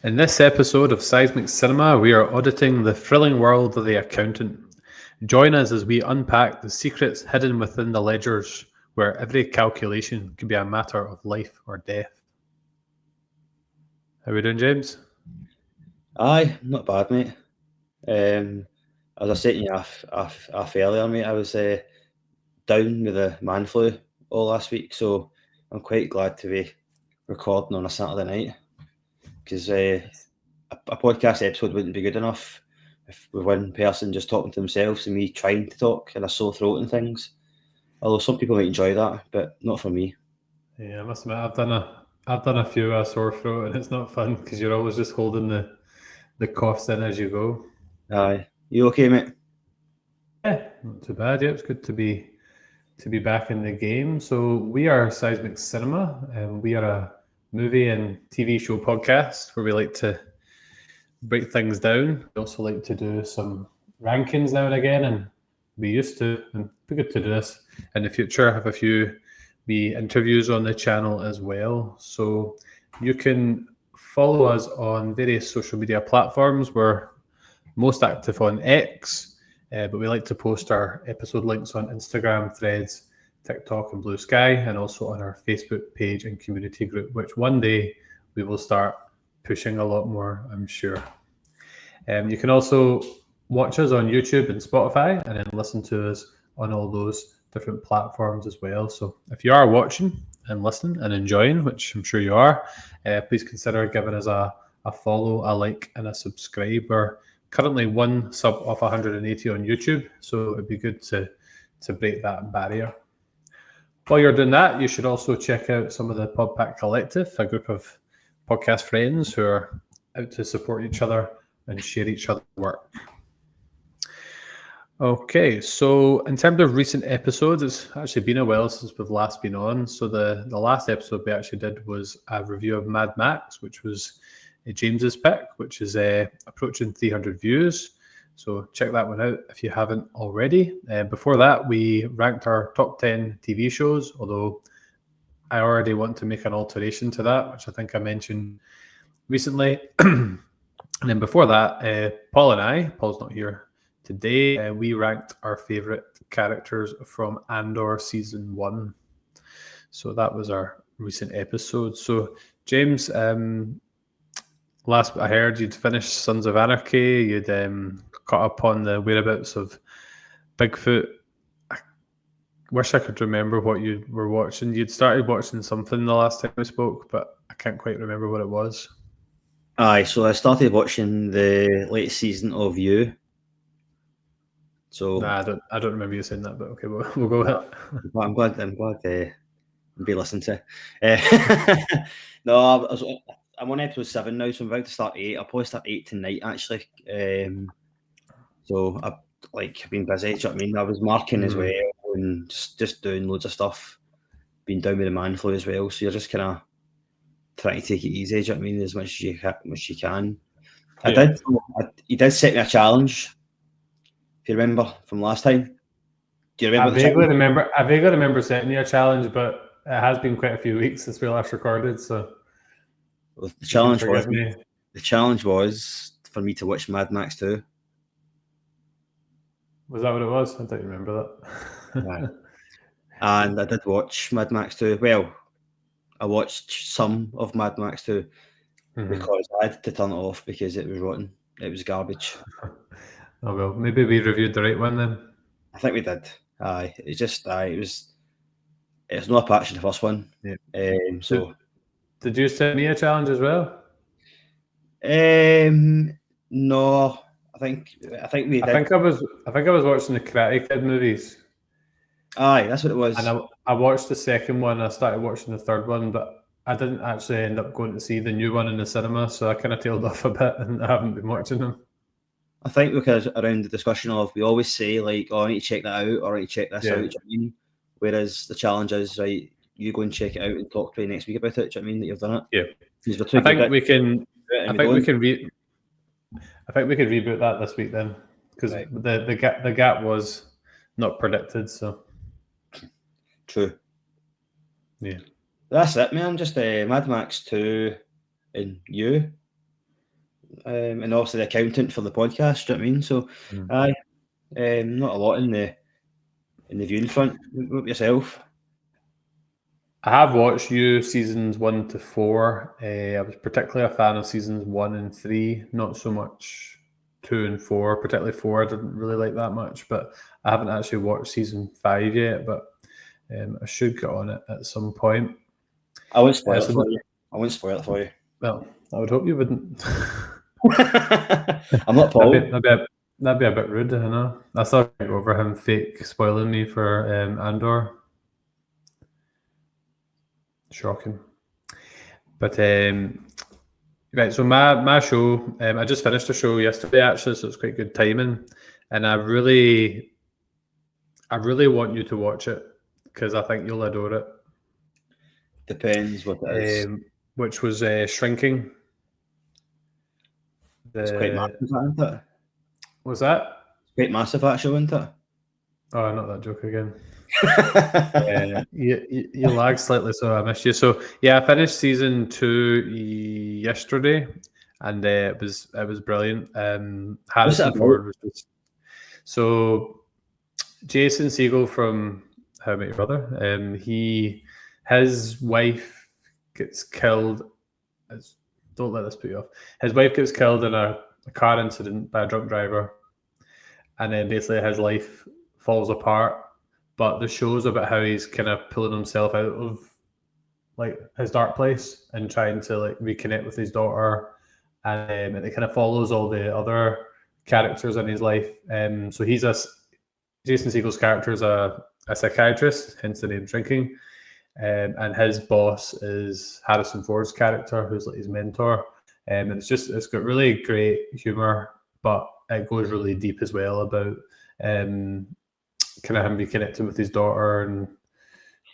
In this episode of Seismic Cinema, we are auditing the thrilling world of the accountant. Join us as we unpack the secrets hidden within the ledgers, where every calculation can be a matter of life or death. How are we doing, James? Aye, not bad, mate. As I said to you off earlier, mate, I was down with the man flu all last week, so I'm quite glad to be recording on a Saturday night because a podcast episode wouldn't be good enough if with one person just talking to themselves and me trying to talk and a sore throat and things. Although some people might enjoy that, but not for me. Yeah, I must admit, I've done a few sore throat, and it's not fun because you're always just holding the coughs in as you go. Aye, you okay, mate? Yeah, not too bad. Yeah, it's good to be back in the game. So we are Seismic Cinema, and we are a movie and TV show podcast where we like to break things down. We also like to do some rankings now and again, and we used to, and be good to do this in the future. Have a few interviews on the channel as well. So you can follow us on various social media platforms. We're most active on X, but we like to post our episode links on Instagram, Threads, TikTok, and Blue Sky, and also on our Facebook page and community group, which one day we will start pushing a lot more, I'm sure. You can also watch us on YouTube and Spotify, and then listen to us on all those different platforms as well. So if you are watching and listening and enjoying, which I'm sure you are, please consider giving us a follow, a like, and a subscribe. We're currently one sub off 180 on YouTube, so it'd be good to break that barrier. While you're doing that, you should also check out some of the Podpack Collective, a group of podcast friends who are out to support each other and share each other's work. Okay, so in terms of recent episodes, it's actually been a while since we've last been on. So the last episode we actually did was a review of Mad Max, which was James's pick, which is approaching 300 views. So check that one out if you haven't already. Before that, we ranked our top 10 TV shows, although I already want to make an alteration to that, which I think I mentioned recently. And then before that, Paul's not here today, we ranked our favourite characters from Andor Season 1. So that was our recent episode. So, James, last I heard, you'd finished Sons of Anarchy. You'd caught up on the whereabouts of Bigfoot. I wish I could remember what you were watching. You'd started watching something the last time we spoke, but I can't quite remember what it was. Aye, so I started watching the latest season of You. So I don't remember you saying that, but okay, we'll go with it. I'm glad be listened to. No, I'm on episode 7 now, so I'm about to start 8. I'll probably start 8 tonight, actually. So I've been busy. Do you know what I mean? I was marking as well and just doing loads of stuff. Been down with the man flu as well, so you're just kind of trying to take it easy. Do you know what I mean? As much as you can. Yeah. He did set me a challenge. If you remember from last time. Do you remember? I vaguely remember setting you a challenge, but it has been quite a few weeks since we last recorded. So the challenge was for me to watch Mad Max 2. Was that what it was? I don't remember that. Right. And I did watch Mad Max 2. Well, I watched some of Mad Max 2 because I had to turn it off because it was rotten. It was garbage. Oh well, maybe we reviewed the right one then. I think we did. Aye, it was not a patch in the first one. Yeah. So did you set me a challenge as well? No. I think we did. I think I was watching the Karate Kid movies. Aye, that's what it was. And I watched the second one. I started watching the third one, but I didn't actually end up going to see the new one in the cinema, so I kind of tailed off a bit, and I haven't been watching them. I think because around the discussion of, we always say like, "Oh, I need to check that out," or "I need to check this out." Do you know what I mean? Whereas the challenge is, right, you go and check it out and talk to me next week about it. Do you know what I mean? That you've done it. Yeah. I think we can reboot that this week then, because the gap was not predicted. So true. Yeah. That's it, man. Just Mad Max 2 and You. and also the accountant for the podcast. Do you know what I mean? So, not a lot in the viewing front. What about yourself? I have watched you seasons 1 to 4. I was particularly a fan of seasons 1 and 3, not so much 2 and 4. Particularly 4, I didn't really like that much, but I haven't actually watched season 5 yet. But I should get on it at some point. I won't spoil it for you. I won't spoil it for you. Well, I would hope you wouldn't. I'm not Paul. That'd be a bit rude, I know. I saw over him fake spoiling me for Andor. Shocking. But right, so my show, I just finished a show yesterday actually, so it's quite good timing, and I really want you to watch it because I think you'll adore it. Depends what it is. Which was Shrinking. It's quite massive, isn't it? Was that? It's quite massive, actually, isn't it? Oh, not that joke again. You lagged slightly, so I missed you. So yeah, I finished season 2 yesterday, and it was brilliant. Harrison Ford was just so. Jason Segel from How I Met Your Mother. His wife gets killed. Don't let this put you off. His wife gets killed in a car incident by a drunk driver, and then basically his life falls apart. But the show's about how he's kind of pulling himself out of like his dark place and trying to like reconnect with his daughter, and it kind of follows all the other characters in his life. So Jason Segel's character is a psychiatrist, hence the name Shrinking, and his boss is Harrison Ford's character, who's like his mentor. And it's got really great humor, but it goes really deep as well about kind of him reconnecting with his daughter and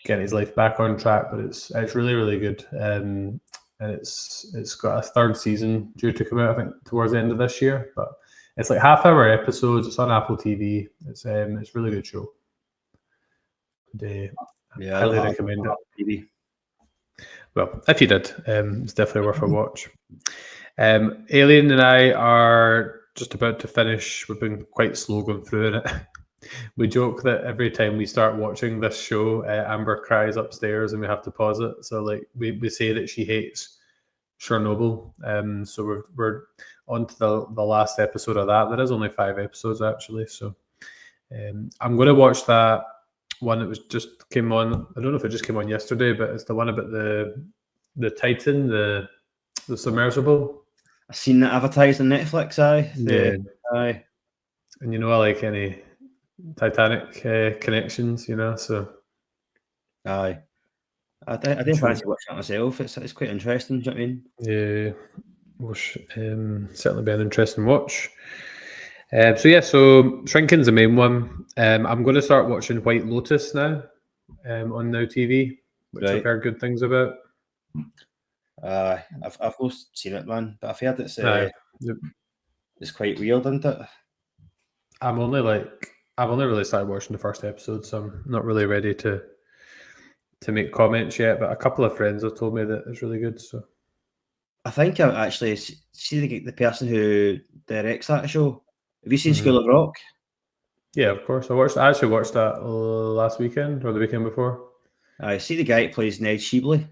getting his life back on track. But it's really, really good. And it's got a third season due to come out, I think, towards the end of this year. But it's like half-hour episodes. It's on Apple TV. It's a really good show. I highly recommend it. Well, if you did, it's definitely worth a watch. Alien and I are just about to finish. We've been quite slow going through it. We joke that every time we start watching this show, Amber cries upstairs and we have to pause it. So like we say that she hates Chernobyl. So we're on to the last episode of that. There is only 5 episodes actually. So I'm going to watch that one that was just came on. I don't know if it just came on yesterday, but it's the one about the Titan, the submersible. I've seen that advertised on Netflix. Aye. And I like any Titanic connections, so. Aye. I didn't fancy watching it myself. It's quite interesting. Do you know what I mean? Yeah, certainly be an interesting watch. So Shrinking's the main one. I'm going to start watching White Lotus now on Now TV, which I've heard good things about. I've not seen it, man, but I've heard it's quite weird, isn't it? I've only really started watching the first episode, so I'm not really ready to make comments yet. But a couple of friends have told me that it's really good. So I think I actually see the person who directs that show. Have you seen School of Rock? Yeah, of course. I actually watched that last weekend or the weekend before. I see the guy that plays Ned Sheebley.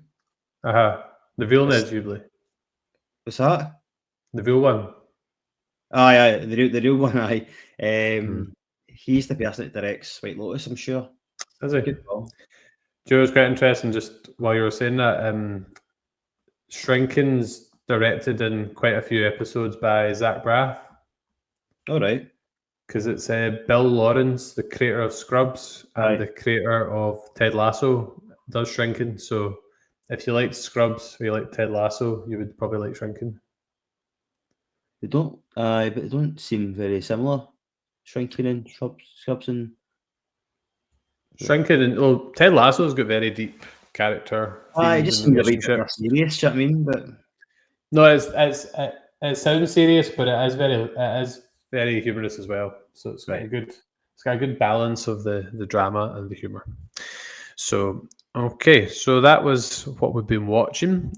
The real Ned Sheebley. What's that? The real one. Aye, the real one. Aye. He's the person that directs White Lotus, I'm sure. Is he? Good call. Joe, it's quite interesting. Just while you were saying that, Shrinking's directed in quite a few episodes by Zach Braff. All right. Because it's Bill Lawrence, the creator of Scrubs and the creator of Ted Lasso, does Shrinking. So if you liked Scrubs or you like Ted Lasso, you would probably like Shrinking. They don't, but they don't seem very similar. Shrinking and Scrubs and Shrinking and Ted Lasso's got very deep character. It just seems a bit serious. Do you know what I mean? But no, it sounds serious, but it is very humorous as well. So it's got a good balance of the drama and the humor. So okay, so that was what we've been watching.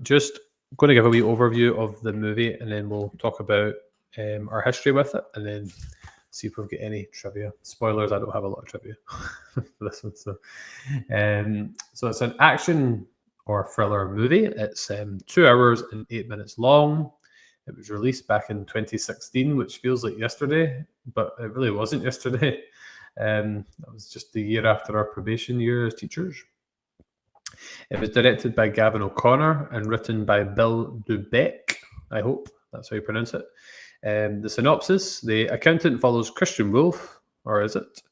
Just going to give a wee overview of the movie, and then we'll talk about our history with it, and then see if we've got any trivia. Spoilers, I don't have a lot of trivia for this one. So it's an action or thriller movie. It's 2 hours and 8 minutes long. It was released back in 2016, which feels like yesterday, but it really wasn't yesterday. That was just the year after our probation year as teachers. It was directed by Gavin O'Connor and written by Bill Dubeck. I hope that's how you pronounce it. The synopsis: the accountant follows Christian Wolf, or is it,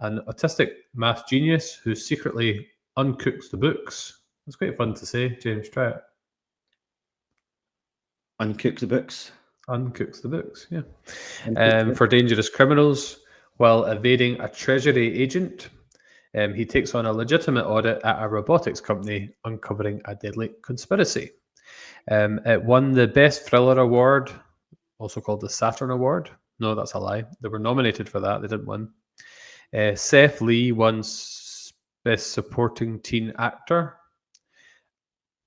an autistic math genius who secretly uncooks the books. It's quite fun to say. James, try it. Uncook the books. Uncooks the books, yeah. Uncook For dangerous criminals while evading a treasury agent. He takes on a legitimate audit at a robotics company, uncovering a deadly conspiracy. It won the Best Thriller Award, also called the Saturn Award. No, that's a lie. They were nominated for that. They didn't win. Seth Lee won Best Supporting Teen Actor.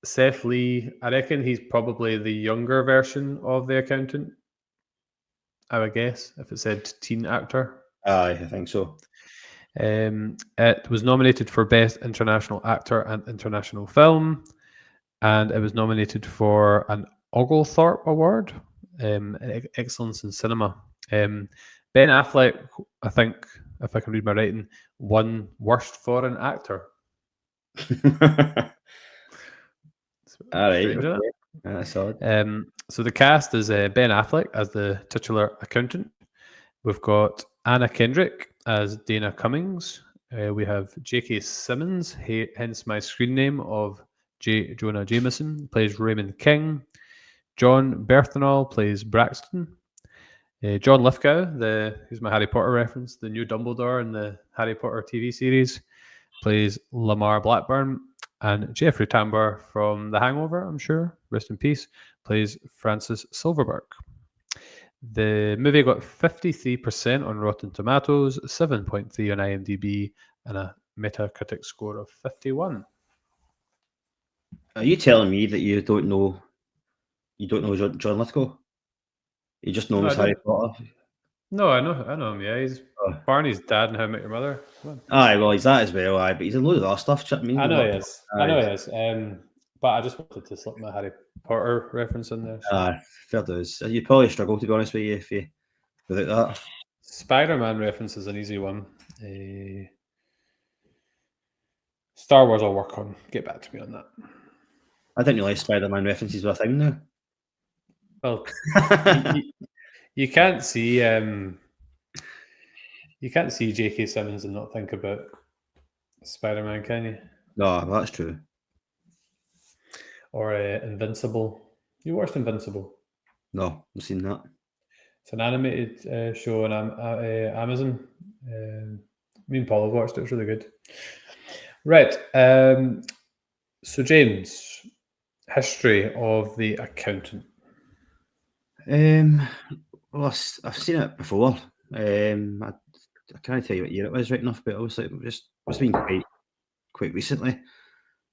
Seth Lee, I reckon he's probably the younger version of the accountant, I would guess, if it said teen actor. Aye, I think so. It was nominated for Best International Actor and International Film, and it was nominated for an Oglethorpe Award, Excellence in Cinema. Ben Affleck, I think, if I can read my writing, won Worst Foreign Actor. All right. Strange, isn't it? That's odd. So the cast is Ben Affleck as the titular accountant. We've got Anna Kendrick as Dana Cummings. We have J.K. Simmons, hence my screen name of Jonah Jameson, plays Raymond King. John Berthenol plays Braxton. John Lithgow, who's my Harry Potter reference, the new Dumbledore in the Harry Potter TV series, plays Lamar Blackburn. And Jeffrey Tambor from The Hangover, I'm sure, rest in peace, plays Francis Silverberg. The movie got 53% on Rotten Tomatoes, 7.3 on IMDb, and a Metacritic score of 51. Are you telling me that you don't know John Lithgow? You just know him as Harry Potter? No, I know him. Yeah, he's Barney's dad in How I Met Your Mother. Aye, well, he's that as well. Aye, but he's in loads of other stuff. I mean, I know he is. But I just wanted to slip my Harry Potter reference in there. So. Aye, fair dues. You'd probably struggle, to be honest with you, without that. Spider-Man reference is an easy one. Star Wars I'll work on. Get back to me on that. I didn't realise Spider-Man references were a thing now. Well, you can't see J.K. Simmons and not think about Spider-Man, can you? No, that's true. Or Invincible. You watched Invincible? No, I've seen that. It's an animated show on Amazon. Me and Paul have watched it. It's really good. Right. So, James, history of the accountant. Well, I've seen it before. I can't tell you what year it was right enough, but obviously it's been quite recently.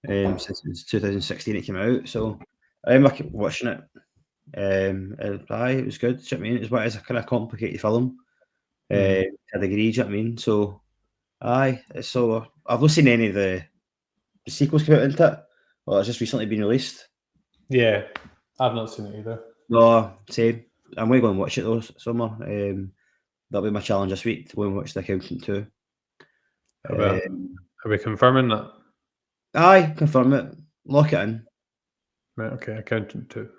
Since 2016 it came out, so I remember watching it. It was good. Do you know what I mean? It's a kind of complicated film. To a degree, do you know what I mean? So, so I've not seen any of the sequels come out into it. Well, it's just recently been released. Yeah, I've not seen it either. No, same. I'm going to go and watch it though, summer. That'll be my challenge this week, to go and watch The Accountant 2. Are we confirming that? Aye, confirm it. Lock it in. Right, okay, Accountant 2.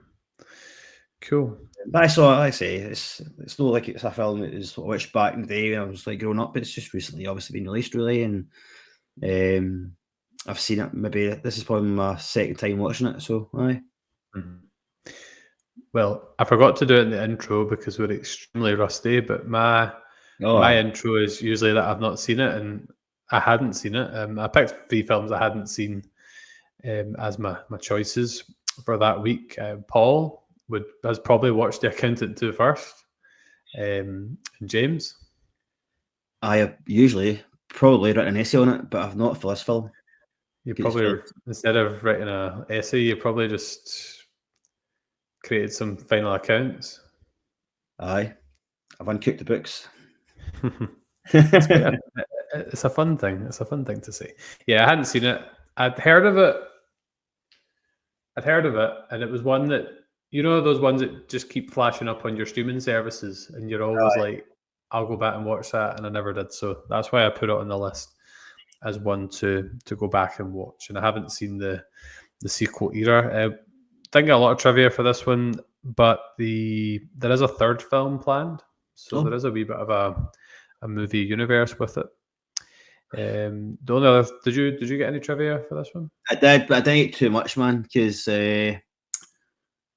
Cool. But I saw it, like I say, it's not like it's a film that was watched back in the day when I was like growing up, but it's just recently obviously been released, really, and I've seen it. Maybe this is probably my second time watching it, so aye. Mm-hmm. Well, I forgot to do it in the intro because we're extremely rusty, but my intro is usually that I've not seen it, and I hadn't seen it. I picked 3 films I hadn't seen as my choices for that week. Paul has probably watched The Accountant 2 first. And James? I have probably written an essay on it, but I've not for this film. You probably, instead of writing an essay, you probably just created some final accounts. Aye, I've uncooked the books. It's a fun thing. It's a fun thing to say. Yeah, I hadn't seen it. I'd heard of it, and it was one that, you know, those ones that just keep flashing up on your streaming services, and you're always like, I'll go back and watch that, and I never did. So that's why I put it on the list as one to go back and watch. And I haven't seen the sequel either. Didn't get a lot of trivia for this one, but there is a third film planned, so there is a wee bit of a movie universe with it. The only other, did you get any trivia for this one? I did, but I didn't get too much, man, because I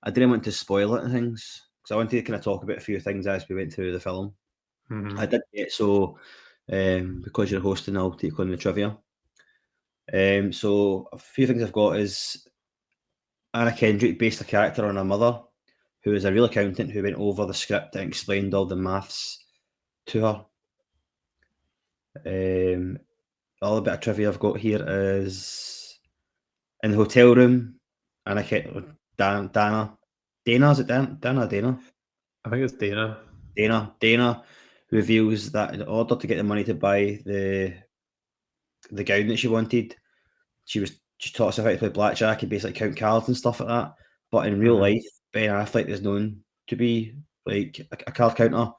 didn't want to spoil it and things. Because I wanted to kind of talk about a few things as we went through the film. Mm-hmm. I did get so because you're hosting, I'll take on the trivia. So a few things I've got is Anna Kendrick based a character on her mother, who is a real accountant who went over the script and explained all the maths to her. All the bit of trivia I've got here is in the hotel room, Anna Dana. Is it Dana? I think it's Dana. Dana reveals that in order to get the money to buy the gown that she wanted, she taught herself how to play blackjack and basically count cards and stuff like that. But in real life, Ben Affleck is known to be like a card counter,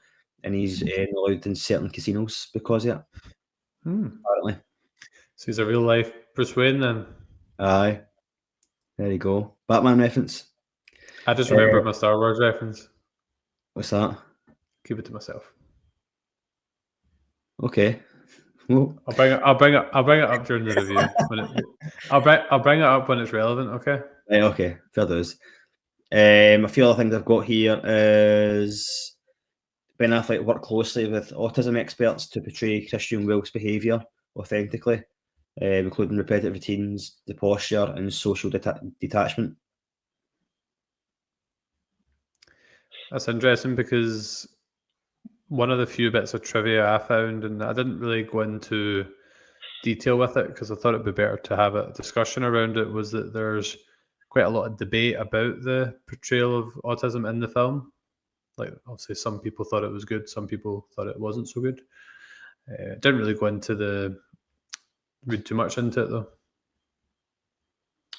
and he's allowed in certain casinos because of it. Apparently. So he's a real life Bruce Wayne then. Aye. There you go. Batman reference. I just remembered my Star Wars reference. What's that? Keep it to myself. Okay. Well, I'll bring it up during the review. I'll bring it up when it's relevant. Okay. Right, okay. Fair dues. A few other things I've got here is Ben Affleck worked closely with autism experts to portray Christian Wilkes' behaviour authentically, including repetitive routines, the posture, and social detachment. That's interesting because one of the few bits of trivia I found, and I didn't really go into detail with it because I thought it'd be better to have a discussion around it, was that there's quite a lot of debate about the portrayal of autism in the film. Like, obviously, some people thought it was good, some people thought it wasn't so good. Didn't really go into read too much into it though.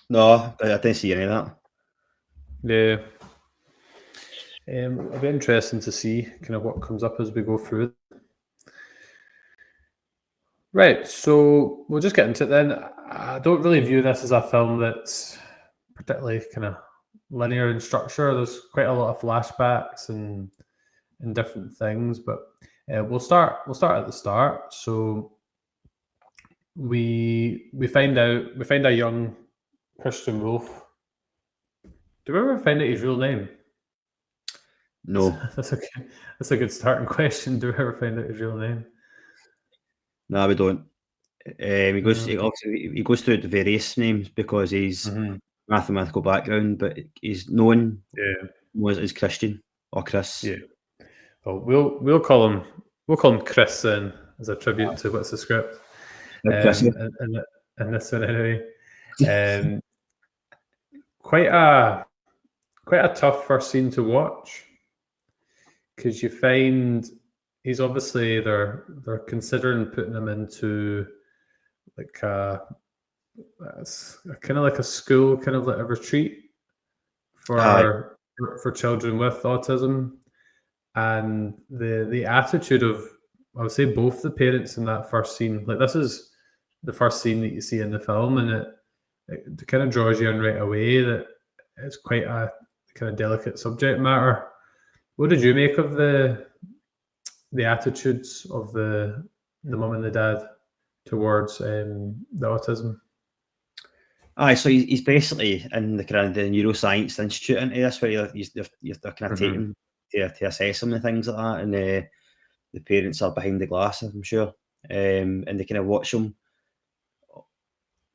No, I didn't see any of that. Yeah. It'll be interesting to see kind of what comes up as we go through. Right, so we'll just get into it then. I don't really view this as a film that's particularly kind of linear in structure. There's quite a lot of flashbacks and different things, but we'll start at the start. So we find a young Christian Wolf. Do we ever find out his real name? No. That's a good starting question. Do we ever find out his real name? No, we don't. He goes through the various names because he's mathematical background, but he's known as Christian or Chris. Yeah. Well, we'll call him Chris then, as a tribute to what's the script. And this one anyway. Quite a tough first scene to watch, because you find he's obviously they're considering putting him into like kind of like a school, kind of like a retreat for children with autism, and the attitude of, I would say, both the parents in that first scene. Like, this is the first scene that you see in the film, and it kind of draws you in right away that it's quite a kind of delicate subject matter. What did you make of the attitudes of the mum and the dad towards the autism? Aye, so he's basically in the kind of the neuroscience institute into this, where they're kind of taking to assess him and things like that, and the parents are behind the glass, I'm sure, and they kind of watch him.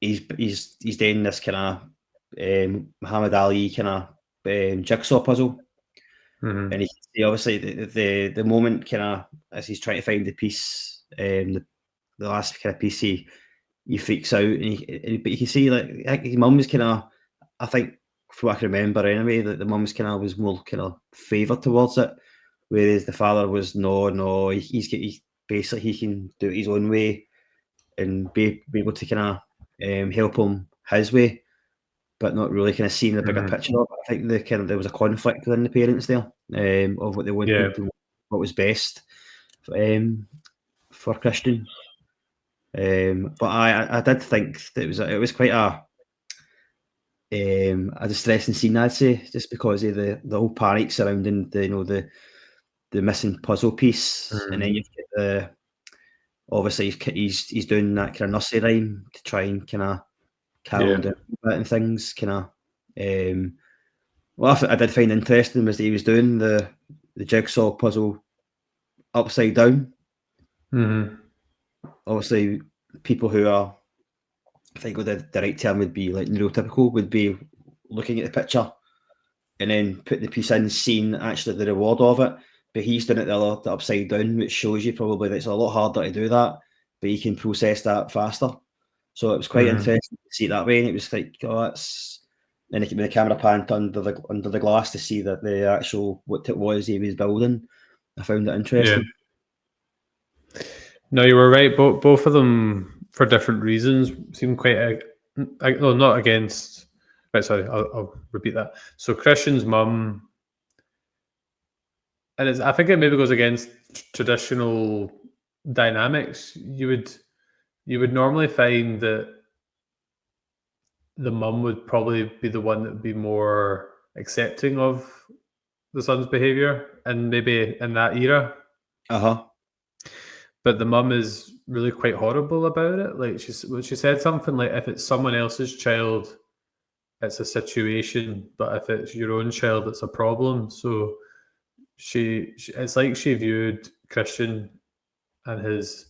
He's doing this kind of Muhammad Ali kind of jigsaw puzzle, and he can see obviously the moment kind of as he's trying to find the piece, the last kind of piece, he freaks out, but you can see like his mum is kind of, I think, from what I can remember anyway, that the mum's kind of was more kind of favoured towards it, whereas the father was no, he basically he can do it his own way and be able to kind of help him his way, but not really kind of seeing the bigger picture of it. I think there was a conflict within the parents there of what they wanted and what was best for Christian. But I did think that it was quite a distressing scene, I'd say, just because of the whole panic surrounding the missing puzzle piece, and then you get the obviously he's doing that kind of nursery rhyme to try and kind of calm down a bit and things. What I did find interesting was that he was doing the jigsaw puzzle upside down. Mm-hmm. Obviously, people who are, I think the right term would be like neurotypical, would be looking at the picture and then putting the piece in, seeing actually the reward of it. But he's doing it the upside down, which shows you probably that it's a lot harder to do that, but you can process that faster. So it was quite interesting to see it that way, and it was like, oh, that's. And the camera panned under the glass to see that the actual what it was he was building. I found it interesting. Yeah. No, you were right. Both of them, for different reasons, seem quite. Not against. Right, sorry, I'll repeat that. So Christian's mum, and I think it maybe goes against traditional dynamics. You would normally find that the mum would probably be the one that would be more accepting of the son's behavior, and maybe in that era. But the mum is really quite horrible about it. Like she said something like, if it's someone else's child, it's a situation, but if it's your own child, it's a problem. So it's like she viewed Christian and his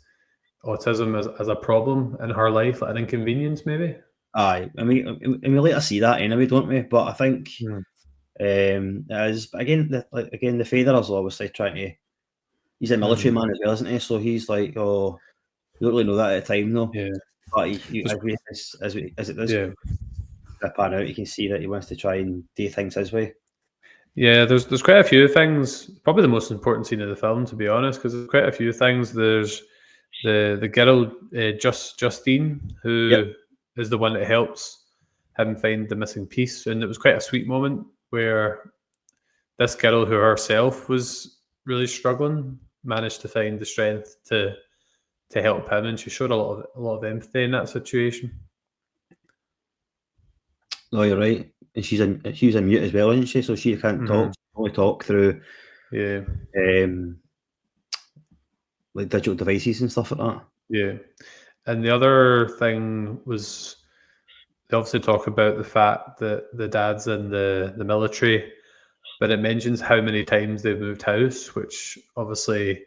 autism as a problem in her life, like an inconvenience, maybe. Aye, I mean, we later see that anyway, don't we? But I think as again, the father is obviously trying to. He's a military man as well, isn't he? So he's like, oh, you don't really know that at the time, though. Yeah. But as it does pan out, you can see that he wants to try and do things his way. Yeah, there's quite a few things. Probably the most important scene of the film, to be honest, because there's quite a few things. There's the girl, Justine, who is the one that helps him find the missing piece, and it was quite a sweet moment where this girl, who herself was really struggling, managed to find the strength to help him, and she showed a lot of empathy in that situation. No, you're right. And she's in mute as well, isn't she? So she can't talk. She can only talk through like digital devices and stuff like that. Yeah. And the other thing was, they obviously talk about the fact that the dad's in the military, but it mentions how many times they've moved house, which obviously,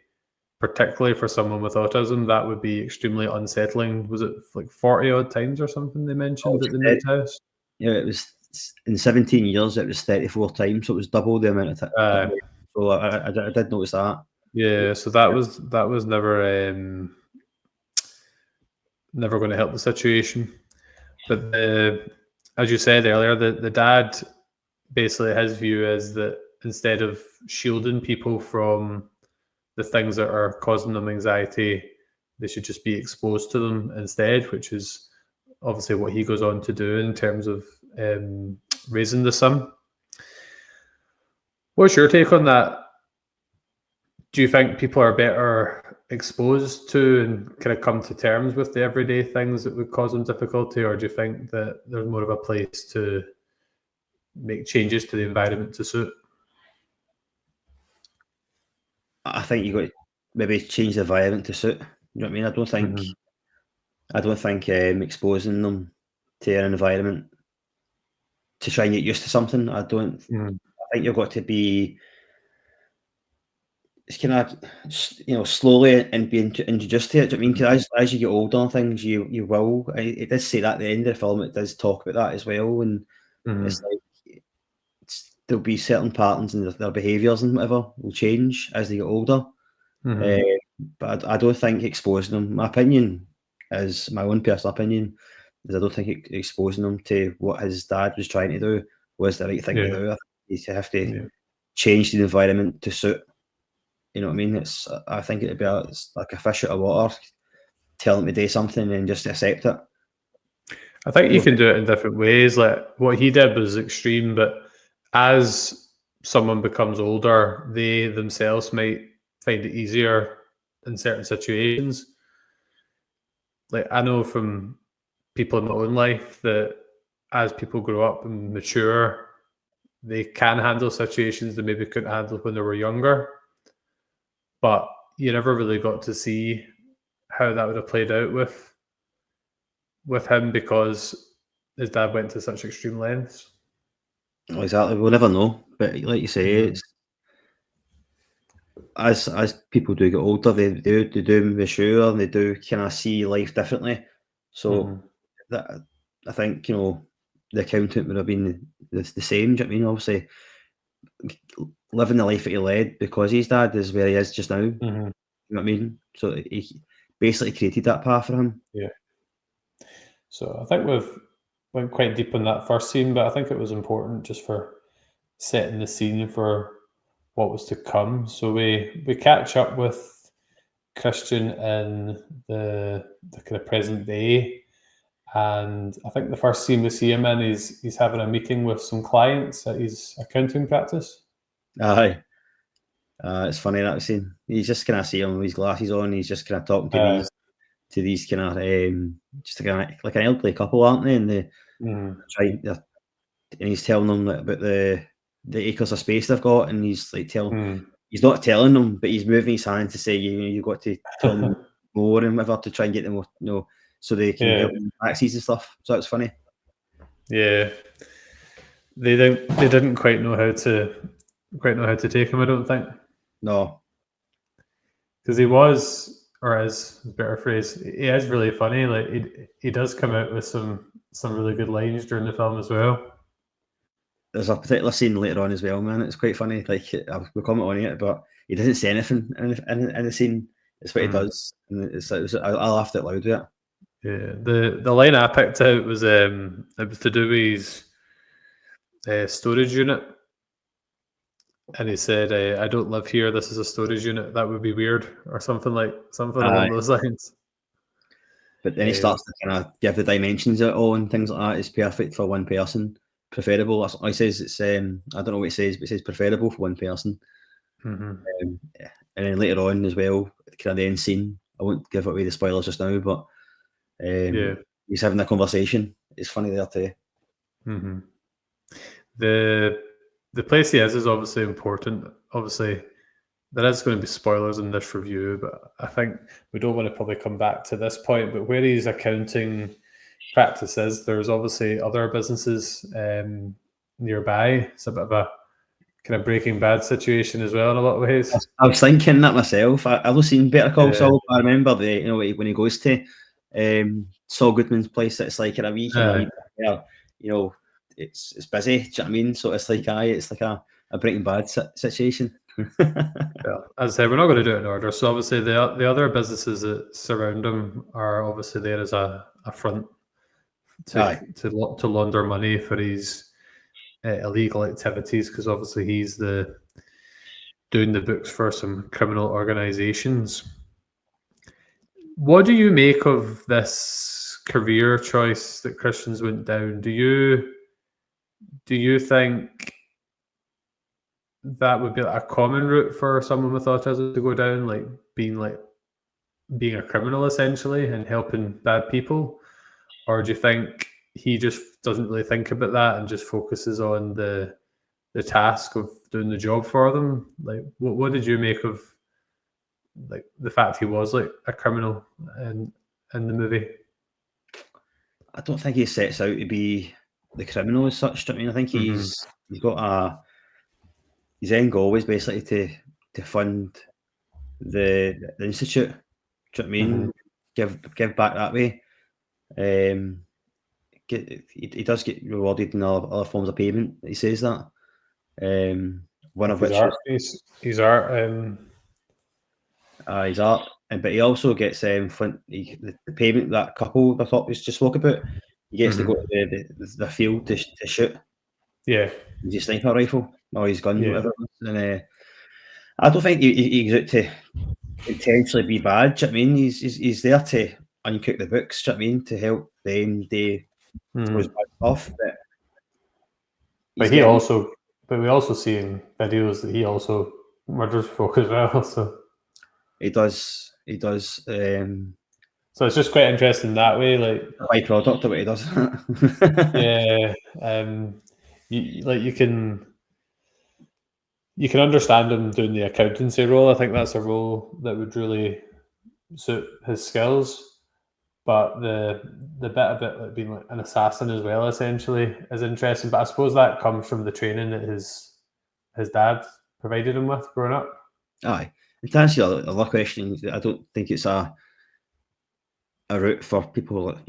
particularly for someone with autism, that would be extremely unsettling. Was it like 40 odd times or something they mentioned that they moved house? Yeah, it was in 17 years, it was 34 times, so it was double the amount of time. So I did notice that. Yeah, so that was never never going to help the situation. But as you said earlier, the dad, basically his view is that instead of shielding people from the things that are causing them anxiety, they should just be exposed to them instead, which is obviously what he goes on to do in terms of raising the son. What's your take on that? Do you think people are better exposed to and kind of come to terms with the everyday things that would cause them difficulty, or do you think that there's more of a place to make changes to the environment to suit? I think you got to maybe change the environment to suit. You know what I mean? I don't think exposing them to an environment to try and get used to something. I think you've got to be. It's kind of, slowly and being introduced to it. Do you know what I mean? 'Cause as you get older on things, you will. It does say that at the end of the film. It does talk about that as well, and it's like there'll be certain patterns in their behaviours and whatever will change as they get older. But I don't think exposing them. My opinion is my own personal opinion. Is I don't think exposing them to what his dad was trying to do was the right thing to do. You have to change the environment to suit. You know what I mean? I think it'd be it's like a fish out of water. Tell them to do something and just accept it. I think you can do it in different ways. Like what he did was extreme, but as someone becomes older, they themselves might find it easier in certain situations. Like I know from people in my own life that as people grow up and mature, they can handle situations they maybe couldn't handle when they were younger. But you never really got to see how that would have played out with him because his dad went to such extreme lengths. Exactly, we'll never know. But like you say, it's as people do get older, they do mature and they do kind of see life differently. So that I think the accountant would have been the same. Do you know what I mean? Obviously, living the life that he led because his dad is where he is just now. You know what I mean? So he basically created that path for him. Yeah. So I think we've went quite deep in that first scene, but I think it was important just for setting the scene for what was to come. So we catch up with Christian in the kind of present day. And I think the first scene we see him in is he's having a meeting with some clients at his accounting practice. Aye. It's funny that scene. He's just kind of see him with his glasses on. He's just kind of talking to these kind of just like an elderly couple, aren't they? And they try, and he's telling them about the acres of space they've got, and he's like he's not telling them, but he's moving his hand to say you got to tell them more and whatever to try and get them more, so they can help them with taxes and stuff. So it's funny. Yeah, they didn't quite know how to take him. I don't think. No, because he was, or is better phrase, he is really funny. Like he does come out with some really good lines during the film as well. There's a particular scene later on as well, man. It's quite funny. Like we'll comment on it, but he doesn't say anything in the scene. It's what he does, and I laughed out loud with it. Yeah, the line I picked out was it was to do with his storage unit, and he said, "I don't live here. This is a storage unit. That would be weird," or something along those lines. But then he starts to kind of give the dimensions of it all and things like that. It's perfect for one person, preferable. That's what he says. It's I don't know what it says, but it says preferable for one person. And then later on as well, kind of the end scene. I won't give away the spoilers just now, but he's having a conversation. It's funny there too. The place he is obviously important. Obviously, there is going to be spoilers in this review, but I think we don't want to probably come back to this point. But where his accounting practice is, there's obviously other businesses nearby. It's a bit of a kind of Breaking Bad situation as well in a lot of ways. I was thinking that myself. I've seen Better Call Saul. I remember when he goes to Saul Goodman's place. It's like in a week, it's busy. Do you know what I mean? So it's like a Breaking Bad situation. Well, as I say, we're not going to do it in order. So obviously the other businesses that surround him are obviously there as a front to launder money for his illegal activities, because obviously he's doing the books for some criminal organizations. What do you make of this career choice that Christians went down? Do you think that would be like a common route for someone with autism to go down, like being a criminal essentially and helping bad people? Or do you think he just doesn't really think about that and just focuses on the task of doing the job for them? Like, what did you make of like the fact he was like a criminal in the movie? I don't think he sets out to be the criminal as such. I mean, I think he's got his end goal is basically to fund the institute. Do you know what I mean? Give back that way. He does get rewarded in other forms of payment. He says that. One of which is his art. His art, but he also gets the payment that couple I thought was just spoke about. He gets to go to the field to shoot. Yeah. his sniper rifle or his gun, Yeah. whatever it was. And I don't think he's out to intentionally be bad. Do you know what I mean? He's there to uncook the books. Do you know what I mean? To help them do those bad stuff. But we also see in videos that he also murders folk as well. So he does. so it's just quite interesting that way. Like byproduct of what he does. yeah, you can understand him doing the accountancy role. I think that's a role that would really suit his skills. But the bit of it like being like an assassin as well, essentially, is interesting. But I suppose that comes from the training that his dad provided him with growing up. Aye. And to answer your other question, I don't think it's a route for people, of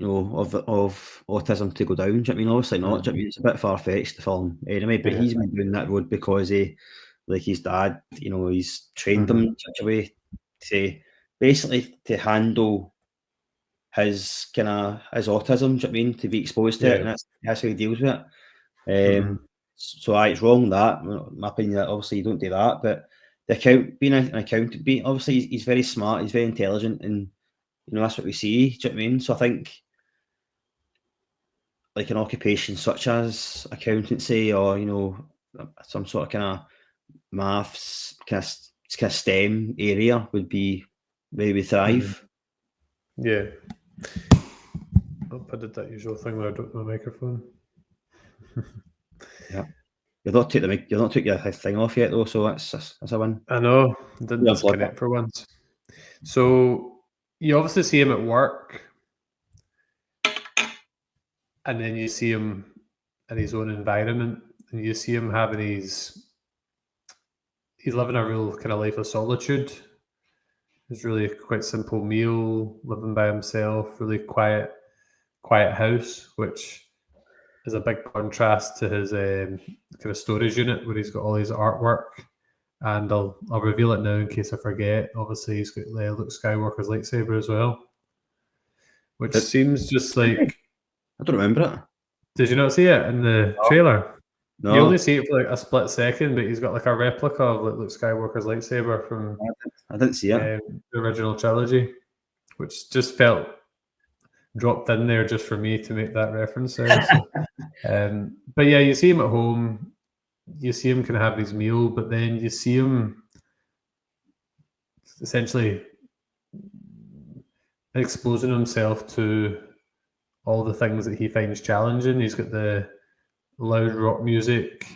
autism to go down. Do you know what I mean? Obviously not. Do you know what I mean? It's a bit far fetched for him anyway. But he's been doing that road because like his dad, he's trained him in such a way to basically to handle his his autism. Do you know what I mean? To be exposed to it, and that's how he deals with it. So it's wrong that, in my opinion, that obviously you don't do that. But being an accountant, obviously he's very smart, he's very intelligent, and that's what we see. Do you know what I mean? So I think like an occupation such as accountancy or some sort of kind of maths kind of STEM area would be where we thrive. Yeah. I did that usual thing where I dropped my microphone. Yeah. You've not took your thing off yet though, so that's a win. I know. Didn't disconnect for once. So you obviously see him at work, and then you see him in his own environment, and you see him having he's living a real kind of life of solitude. It's really a quite simple meal, living by himself, really quiet house, which is a big contrast to his kind of storage unit where he's got all his artwork. And I'll reveal it now in case I forget. Obviously, he's got Luke Skywalker's lightsaber as well, which seems just like. I don't remember it. Did you not see it in the trailer? No. You only see it for like a split second, but he's got like a replica of like Luke Skywalker's lightsaber from. I didn't see it. The original trilogy, which just felt dropped in there just for me to make that reference there. So, but yeah, you see him at home. You see him kind of have his meal, but then you see him essentially exposing himself to all the things that he finds challenging. He's got the loud rock music.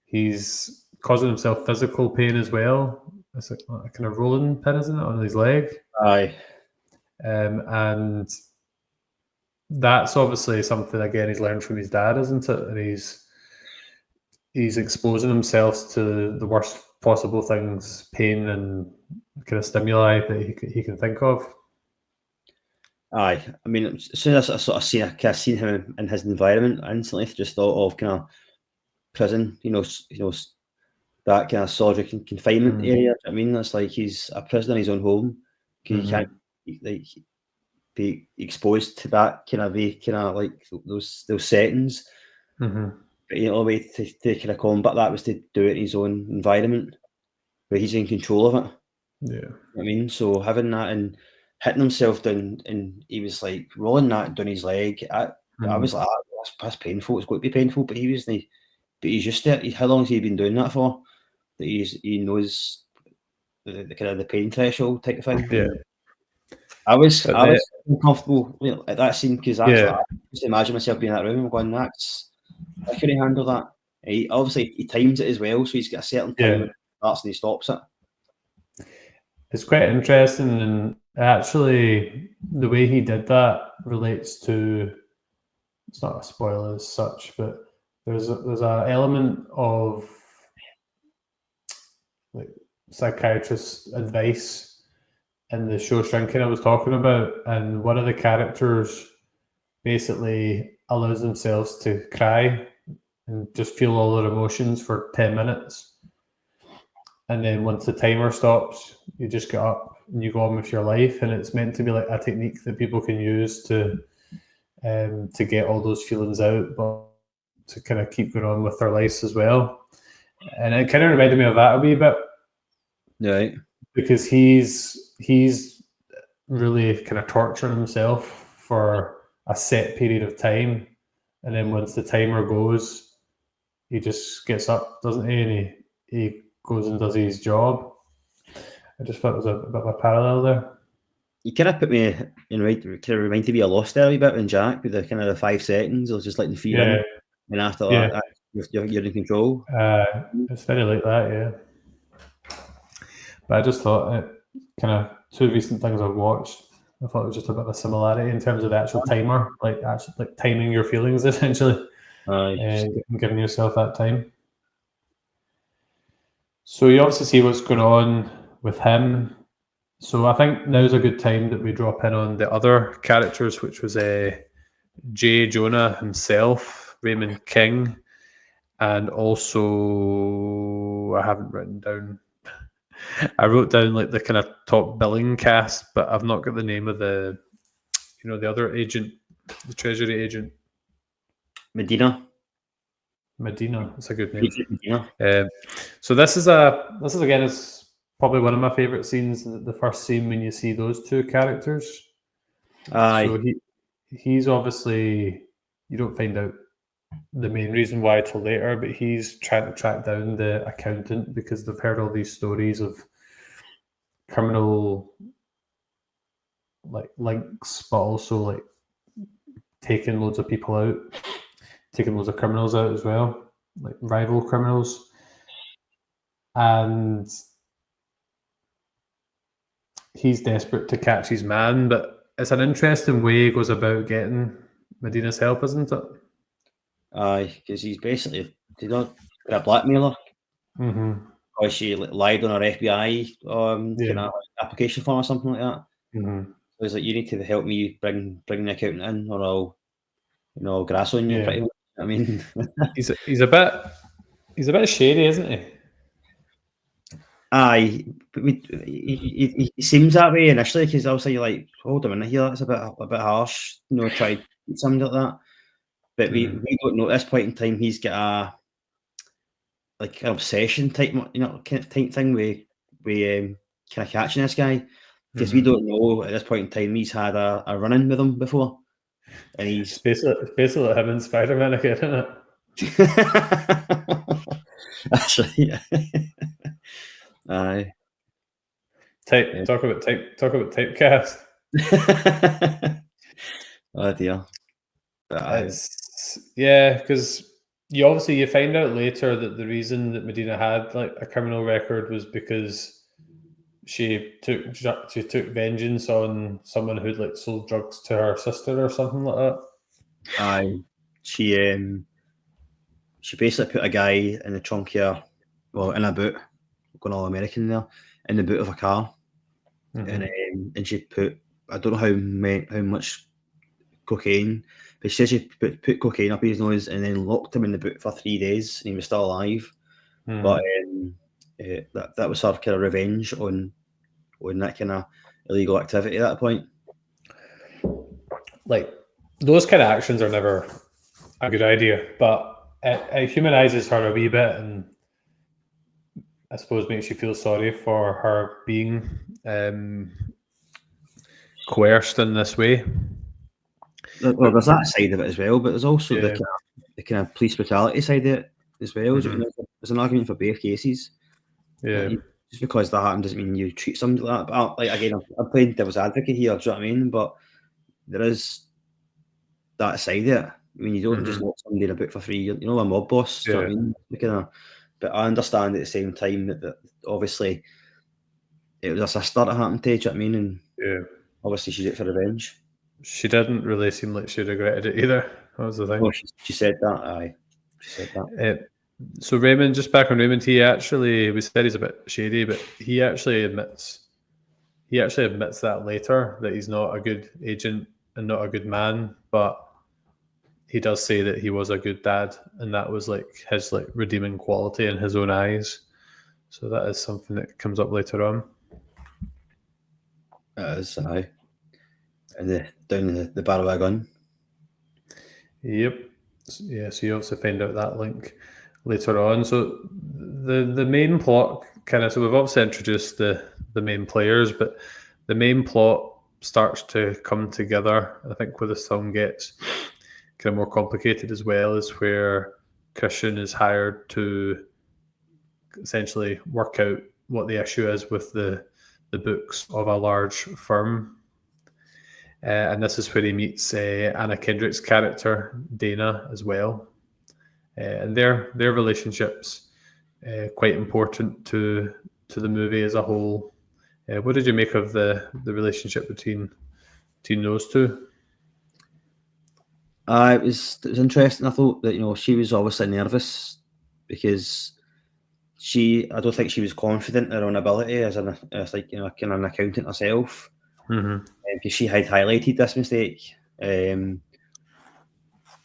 He's causing himself physical pain as well. It's like a kind of rolling pin, isn't it, on his leg? Aye. And that's obviously something, again, he's learned from his dad, isn't it? And he's exposing himself to the worst possible things, pain and kind of stimuli that he can think of. Aye, I mean, as soon as I sort of seen him in his environment, I instantly just thought of kind of prison, that kind of solitary confinement area. I mean, that's like he's a prisoner in his own home. He can't like be exposed to that kind of like those settings. But the only way to kind of combat that was to do it in his own environment, where he's in control of it. Yeah, I mean, so having that and hitting himself down, and he was like rolling that down his leg. I was like, that's painful. It's got to be painful, but he's used to it. How long has he been doing that for? That he knows the kind of the pain threshold type of thing. Yeah. I was uncomfortable at that scene because I just imagine myself being in that room and going, I couldn't handle that. He times it as well, so he's got a certain time when it starts and he stops it. It's quite interesting, and actually the way he did that relates to, it's not a spoiler as such, but there's a element of like psychiatrist advice in the show Shrinking I was talking about, and one of the characters basically allows themselves to cry and just feel all their emotions for 10 minutes. And then once the timer stops, you just get up and you go on with your life. And it's meant to be like a technique that people can use to get all those feelings out. But kind of keep going on with their lives as well. And it kind of reminded me of that a wee bit, Right. because he's really kind of torturing himself for a set period of time, and then once the timer goes, he just gets up, doesn't he? And he goes and does his job. I just thought it was a bit of a parallel there. You kind of put me in right. Kind of reminded me of Lost there a wee bit when Jack with the kind of the 5 seconds. I was just letting the fear in, and after Yeah. that, you're in control. It's very like that, yeah. But I just thought it kind of two recent things I've watched. I thought it was just a bit of a similarity in terms of the actual timer, like actually like timing your feelings essentially, and giving yourself that time. So you obviously see what's going on with him. So I think now's a good time that we drop in on the other characters, which was Jay Jonah himself, Raymond King, and also I haven't written down. I wrote down like the kind of top billing cast, but I've not got the name of the other agent, the treasury agent. Medina. That's a good name. Medina. So this is again, it's probably one of my favorite scenes. The first scene when you see those two characters. Aye. So he's obviously, you don't find out the main reason why till later, but he's trying to track down the accountant because they've heard all these stories of criminal like links, but also like taking loads of people out, taking loads of criminals out as well, like rival criminals. And he's desperate to catch his man, but it's an interesting way he goes about getting Medina's help, isn't it? Aye, because he's basically a blackmailer. Mm-hmm. Or she lied on her FBI kind of application form or something like that. Mm-hmm. So he's like, you need to help me bring the accountant in, or I'll grass on you. Pretty much. I mean, he's a bit shady, isn't he? aye, but he seems that way initially because obviously you're like, hold a minute here, that's a bit harsh, try to do something like that. But we don't know at this point in time he's got an obsession type, kind of thing with kind of catching this guy, because we don't know at this point in time he's had a run-in with him before, and he's basically like him and Spider-Man again, isn't it? That's right. Aye. Talk about typecast. Oh dear. Because you find out later that the reason that Medina had like a criminal record was because she took vengeance on someone who'd like sold drugs to her sister or something like that. Aye. She basically put a guy in the trunk here, in a boot, going all American there, in the boot of a car, and she put, I don't know how much cocaine, but she said she put cocaine up his nose and then locked him in the boot for 3 days, and he was still alive. But that was her kind of revenge on that kind of illegal activity at that point. Like those kind of actions are never a good idea, but it humanizes her a wee bit, and I suppose makes you feel sorry for her being coerced in this way. Well, there's that side of it as well, but there's also the kind of police brutality side of it as well. There's an argument for both cases. Yeah. Just because that happened doesn't mean you treat somebody like that. But again, I'm playing devil's advocate here. Do you know what I mean? But there is that side of it. I mean, you don't just lock somebody in a boot for free. You're a mob boss. Do you know what I mean? But I understand at the same time that obviously it was a sister that happened to. Do you know what I mean? And obviously she did it for revenge. She didn't really seem like she regretted it either. That was the thing. Oh, she said that. Aye, she said that. So Raymond, just back on Raymond, we said he's a bit shady, but he actually admits that later, that he's not a good agent and not a good man, but he does say that he was a good dad, and that was like his like redeeming quality in his own eyes. So that is something that comes up later on. It is, aye. And down in the barrel of a gun. Yep. So you also find out that link later on. So the main plot so we've obviously introduced the main players, but the main plot starts to come together. I think where this film gets kind of more complicated as well is where Christian is hired to essentially work out what the issue is with the books of a large firm. And this is where he meets Anna Kendrick's character, Dana, as well. And their relationships quite important to the movie as a whole. What did you make of the relationship between those two? It was interesting. I thought that she was obviously nervous because I don't think she was confident in her own ability as kind of an accountant herself, because she had highlighted this mistake,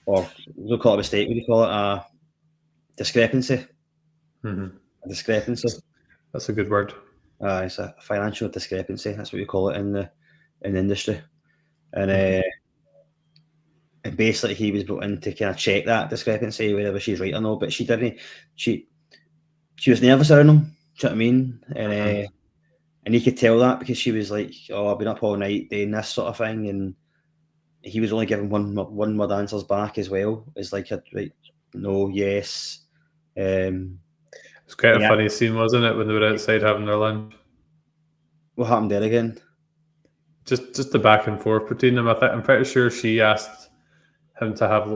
or we'll call it a mistake. What do you call it? A discrepancy. A discrepancy. That's a good word. It's a financial discrepancy. That's what we call it in the industry, and basically he was brought in to kind of check that discrepancy, whether she's right or not. But she didn't. She was nervous around him. Do you know what I mean? And he could tell that because she was like, "Oh, I've been up all night doing this sort of thing," and he was only giving one word answers back as well. It's like, no, yes. It's quite a funny scene, wasn't it, when they were outside having their lunch? What happened there again? Just the back and forth between them. I'm pretty sure she asked him to have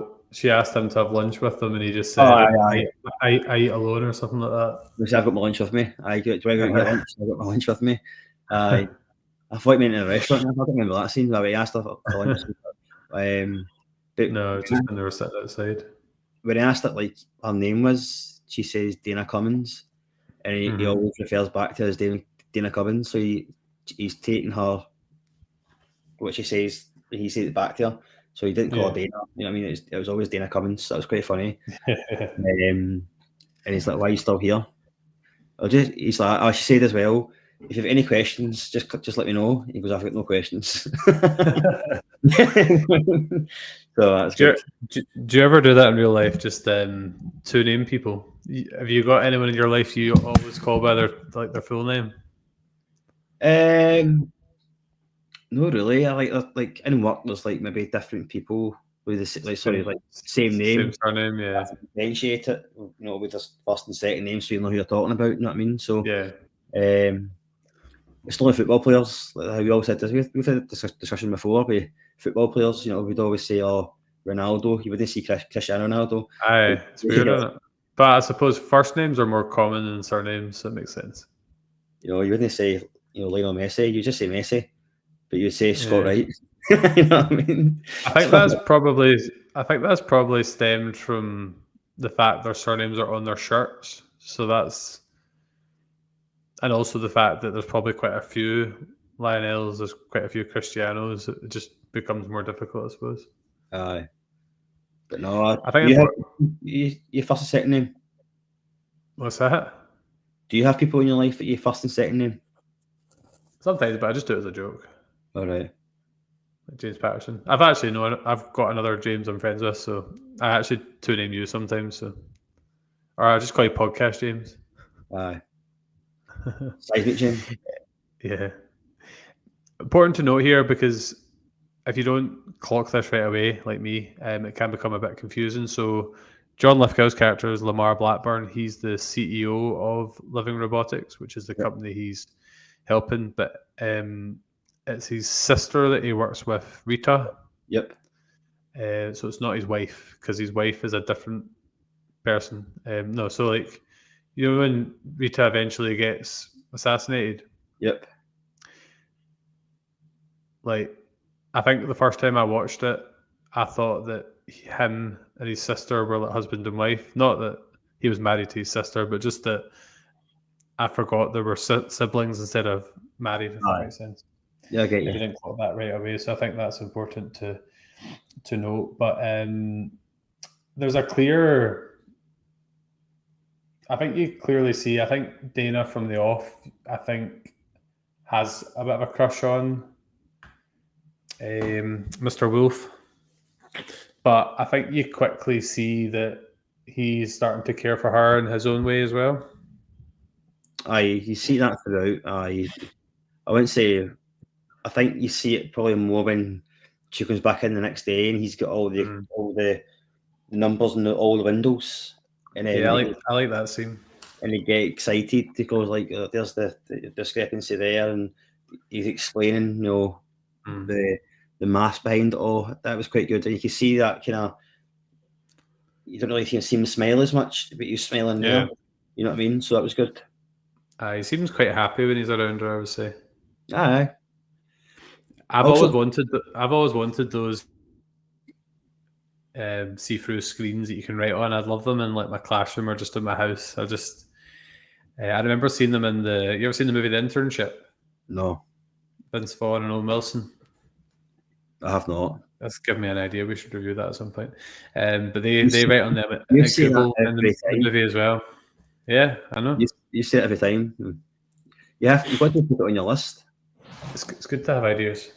lunch with them, and he just said, I eat alone or something like that. I've got my lunch with me. Do I go get lunch? I've got my lunch with me. I thought he meant in a restaurant. I don't remember that scene where he asked her for lunch. But no, just when they were sitting outside. When he asked her her name was, she says Dana Cummins, and he always refers back to her as Dana Cummins. So he's taking her what she says. He says it back to her. So he didn't call her Dana. You know what I mean? It was always Dana Cummins. So that was quite funny. And he's like, "Why are you still here?" He's like, she said as well, "If you have any questions, just let me know." He goes, "I've got no questions." So that's good. Do you ever do that in real life? Just to name people? Have you got anyone in your life you always call by their full name? No, really. I like in work. There's maybe different people with the same name, same surname. Yeah, differentiate it. With just first and second names, so you know who you're talking about. You know what I mean? So yeah. It's not only football players. Like how we all said this. We've had a discussion before with football players. We'd always say, "Oh, Ronaldo." You wouldn't see Cristiano Ronaldo. Aye, it's weird, isn't it? But I suppose first names are more common than surnames, so it makes sense. You wouldn't say, Lionel Messi. You just say Messi, but you'd say Scott Wright. You know what I mean? I think that's probably stemmed from the fact their surnames are on their shirts. So and also the fact that there's probably quite a few Lionels, there's quite a few Cristianos. It just becomes more difficult, I suppose. Aye. But no, I think your first and second name. What's that? Do you have people in your life that you first and second name? Sometimes, but I just do it as a joke. All right. Like James Patterson. I've got another James I'm friends with, so I actually two name you sometimes. So, or I just call you Podcast James. Aye. Seismic James. Yeah. Important to note here, because if you don't clock this right away, like me, it can become a bit confusing. So John Lithgow's character is Lamar Blackburn. He's the CEO of Living Robotics, which is the company he's helping. But it's his sister that he works with, Rita. Yep. So it's not his wife, because his wife is a different person. No, so when Rita eventually gets assassinated. Yep. I think the first time I watched it, I thought that him and his sister were like husband and wife. Not that he was married to his sister, but just that I forgot there were siblings instead of married, if that makes sense. Yeah, I get you. If you didn't clock that right away. So I think that's important to note. But there's a clear... I think you clearly see, I think Dana from the off, I think, has a bit of a crush on Mr. Wolf. But I think you quickly see that he's starting to care for her in his own way as well. Aye, you see that throughout. Aye, I wouldn't say. I think you see it probably more when she comes back in the next day and he's got all the numbers and all the windows, and then Yeah, I like that scene. and he get excited because like there's the discrepancy there, and he's explaining the math behind it all. That was quite good, and you can see that kind of you don't really see him smile as much, but he's smiling Yeah. there. You know what I mean? So that was good. He seems quite happy when he's around her, I would say. Aye. I've Also, always wanted those see-through screens that you can write on. I'd love them in like my classroom or just in my house. I remember seeing them in the. You ever seen the movie The Internship? no, Vince Vaughn and Owen Wilson. I have not. That's given me an idea. We should review that at some point. But they write on them You at say that Google in every the time. movie as well. Yeah, I know. You say it every time. You've got to put it on your list. It's good to have ideas.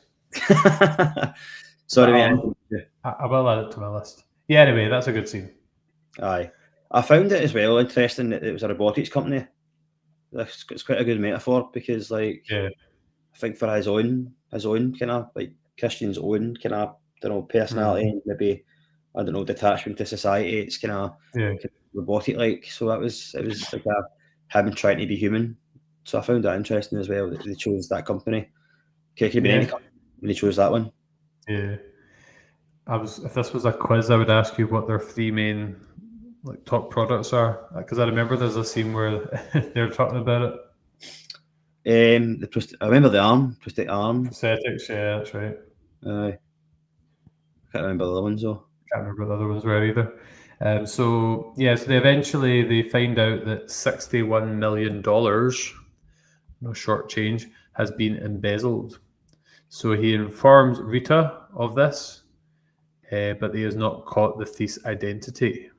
Sorry, I will add it to my list. Yeah, anyway, that's a good scene. Aye. I found it as well interesting that it was a robotics company. It's quite a good metaphor because, like, Yeah. I think for his own kind of like Christian's own kind of personality and maybe detachment to society. It's kind of robotic like. So it was like him trying to be human. So I found that interesting as well that they chose that company. Could have been any company when they chose that one. Yeah. If this was a quiz, I would ask you what their three main like top products are, because I remember there's a scene where they're talking about it. I remember the prosthetic arm. Prosthetics, yeah, that's right. I can't remember the other ones though. Can't remember what the other ones were either. So they eventually find out that $61 million, no short change, has been embezzled. So he informs Rita of this, but he has not caught the thief's identity.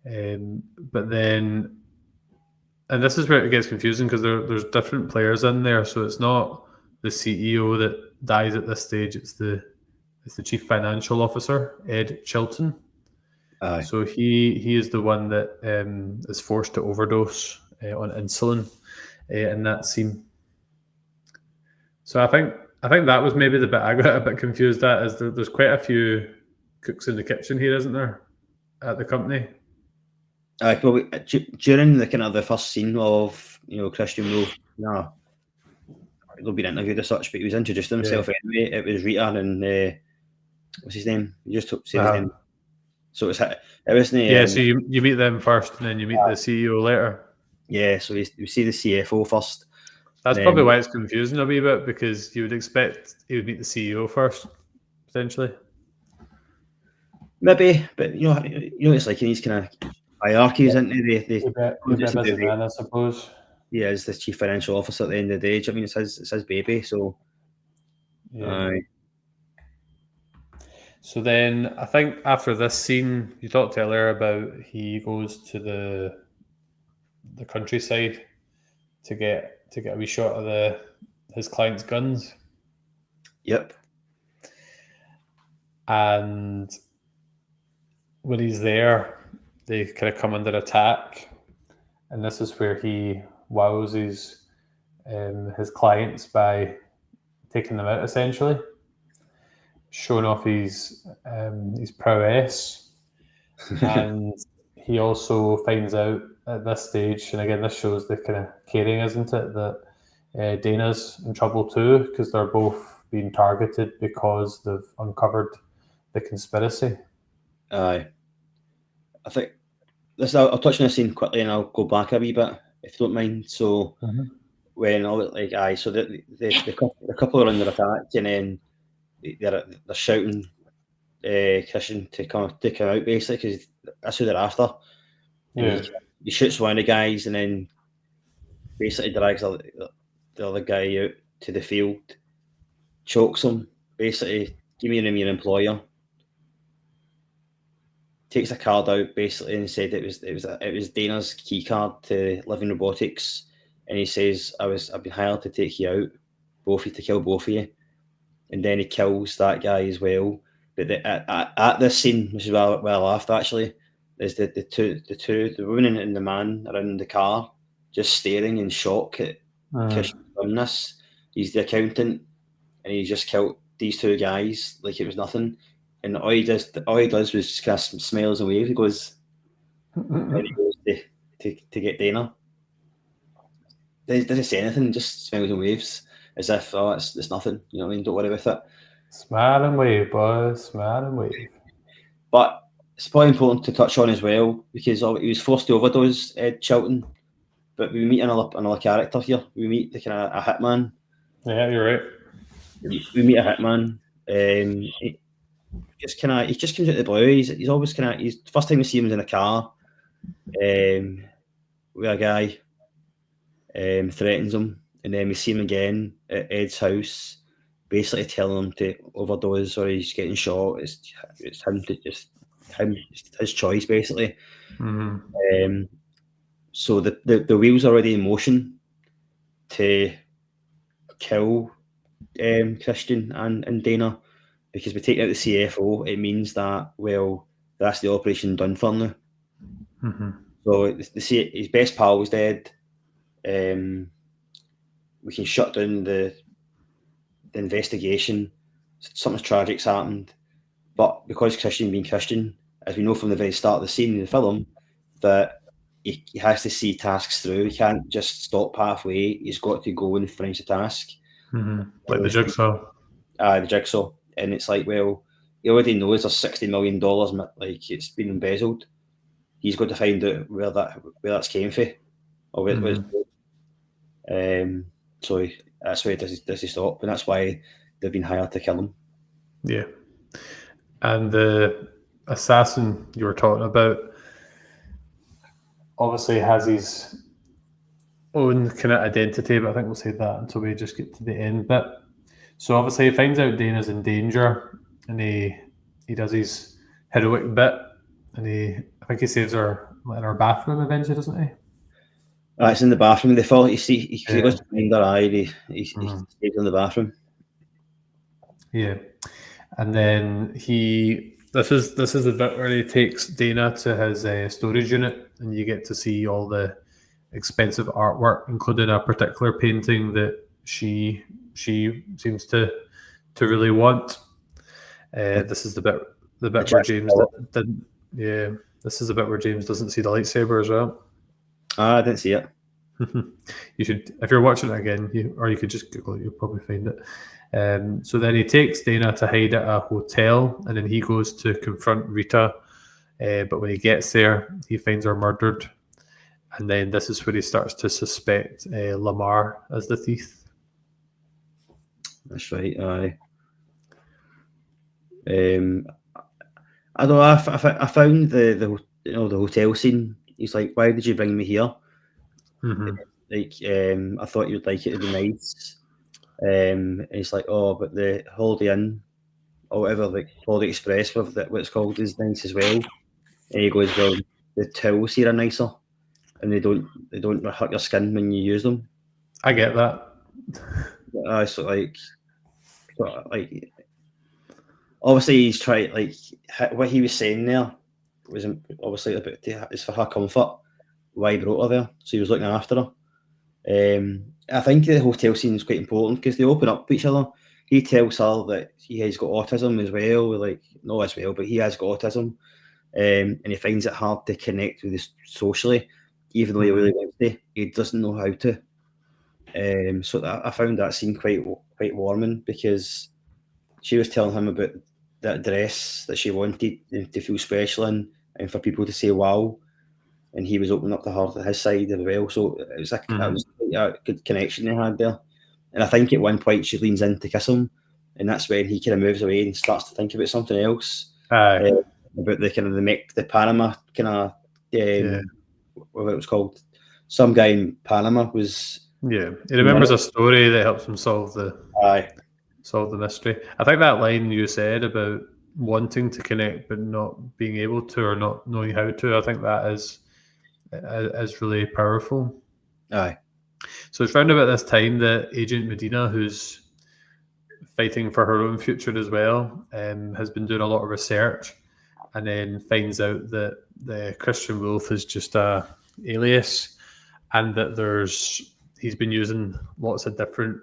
But then, and this is where it gets confusing because there's different players in there. So it's not the CEO that dies at this stage. It's the chief financial officer, Ed Chilton. Aye. So he is the one that is forced to overdose on insulin in that scene. So I think that was maybe the bit I got a bit confused at. Is there's quite a few cooks in the kitchen here, isn't there, at the company? Well, during the kind of the first scene of Christian Will, they'll be interviewed as such, but he was introducing himself anyway. It was Rita and what's his name? You just said his name. So it wasn't. So you meet them first, and then you meet the CEO later. Yeah, so we see the CFO first. That's probably why it's confusing a wee bit, because you would expect he would meet the CEO first, potentially. Maybe, but it's like in these kind of hierarchies, isn't it? Man, I suppose. Yeah, as the chief financial officer at the end of the day. I mean, it's his baby, so. Yeah. So then, I think after this scene, you talked earlier about he goes to the countryside to get a wee shot of his client's guns. Yep. And when he's there, they kind of come under attack, and this is where he wows his clients by taking them out, essentially, showing off his prowess. And he also finds out at this stage, and again, this shows the kind of caring, isn't it, that Dana's in trouble too, because they're both being targeted because they've uncovered the conspiracy. Aye. I think I'll touch on this scene quickly and I'll go back a wee bit if you don't mind. So when so the couple are under attack, and then they're shouting Christian to take him out, basically, because that's who they're after. And he shoots one of the guys and then basically drags the other guy out to the field, chokes him, basically, give me your employer. Takes a card out basically and said it was Dana's key card to Living Robotics, and he says I've been hired to take you out, to kill both of you, and then he kills that guy as well. But at this scene, which is where I laughed actually, is the woman and the man are in the car just staring in shock at Christian done this. He's the accountant, and he just killed these two guys like it was nothing. And all he does was just kind of smiles and waves. He goes, and he goes to get Dana. Doesn't say anything, just smiles and waves as if it's nothing. You know what I mean? Don't worry about it. Smile and wave, boys. Smile and wave. But it's probably important to touch on as well because he was forced to overdose, Ed Chilton. But we meet another character here. We meet the kind of a hitman. Yeah, you're right. We meet a hitman. He just comes out of the blue. He's always he's first time we see him in a car. With a guy threatens him, and then we see him again at Ed's house, basically telling him to overdose or he's getting shot. It's his choice basically. Mm-hmm. So the wheel's already in motion to kill Christian and Dana, because we take out the CFO. It means that, well, that's the operation done for now. Mm-hmm. So his best pal was dead. We can shut down the investigation. Something tragic's happened, but because Christian being Christian, as we know from the very start of the scene in the film, that he has to see tasks through. He can't just stop halfway. He's got to go and finish the task. Mm-hmm. Like the jigsaw. The jigsaw. And it's like, well, he already knows there's $60 million, like it's been embezzled. He's got to find out where that's came from, or where it was. So that's why does he stop, and that's why they've been hired to kill him. Yeah. And the assassin you were talking about obviously has his own kind of identity, but I think we'll say that until we just get to the end bit. So obviously he finds out Dana's in danger, and he does his heroic bit, and I think he saves her in her bathroom eventually, doesn't he? It's in the bathroom. They fall. He goes to find her eye. He stays in the bathroom. Yeah, and then this is the bit where he takes Dana to his storage unit, and you get to see all the expensive artwork, including a particular painting that she seems to really want. This is the bit where James didn't. Yeah, this is the bit where James doesn't see the lightsaber as well. I didn't see it. You should, if you're watching it again, you could just Google it. You'll probably find it. So then he takes Dana to hide at a hotel, and then he goes to confront Rita. But when he gets there, he finds her murdered, and then this is where he starts to suspect Lamar as the thief. That's right. Aye. I don't know. I found the hotel scene. He's like, "Why did you bring me here?" Mm-hmm. Like, I thought you'd like it. It'd be nice. And he's like, "Oh, but the Holiday Inn or whatever, like Holiday Express, what it's called, is nice as well." And he goes, "Well, the towels here are nicer, and they don't hurt your skin when you use them." I get that. So like, obviously he's trying, like, what he was saying there was obviously about it's for her comfort. Why he brought her there, so he was looking after her. I think the hotel scene is quite important because they open up to each other. He tells her that he has got autism as well, like not as well, but he has got autism, and he finds it hard to connect with this socially, even though he really wants to. He doesn't know how to. So I found that scene quite warming because she was telling him about that dress that she wanted to feel special in, and for people to say wow. And he was opening up to her his side as well. So it was a good connection they had there. And I think at one point she leans in to kiss him, and that's when he kind of moves away and starts to think about something else. About the kind of the Panama kind of what it was called. Some guy in Panama was. Yeah, he remembers a story that helps him solve the mystery. I think that line you said about wanting to connect but not being able to, or not knowing how to, I think that is really powerful. Aye. So it's round about this time that Agent Medina, who's fighting for her own future as well, has been doing a lot of research, and then finds out that the Christian Wolf is just a alias, and that he's been using lots of different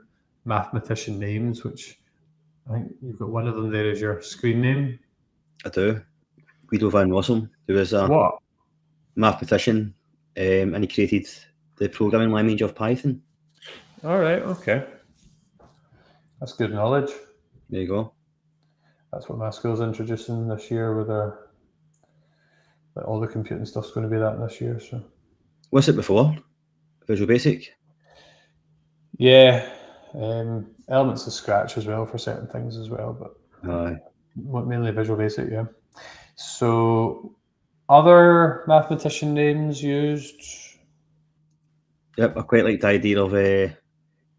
mathematician names, which I think you've got one of them there as your screen name. I do. Guido van Rossum, who is a What? mathematician, and he created the programming language of Python. All right, okay. That's good knowledge. There you go. That's what my school's introducing this year with all the computing stuff's going to be that this year. So What's it before? Visual Basic? Yeah, elements of Scratch as well for certain things as well, but Aye. Mainly Visual Basic, yeah. So, other mathematician names used? Yep, I quite like the idea of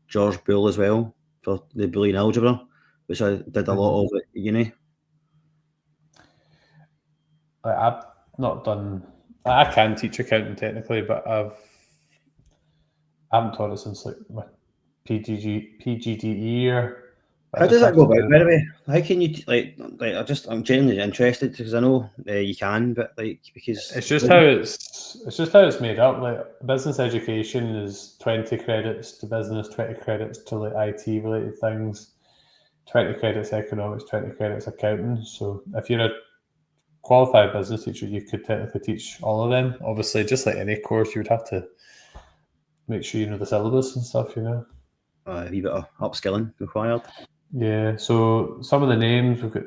George Boole as well for the Boolean algebra, which I did a lot of at uni. I've not done. I can teach accounting technically, but I haven't taught it since like my PGDE year. How does that go about, by the way? How can you I'm genuinely interested because I know you can, but because it's just how it's made up. Like business education is 20 credits to business, 20 credits to like IT related things, 20 credits economics, 20 credits accounting. So if you're a qualified business teacher, you could technically teach all of them. Obviously, just like any course, you would have to make sure you know the syllabus and stuff. a wee bit of upskilling required. Yeah. So some of the names we've got.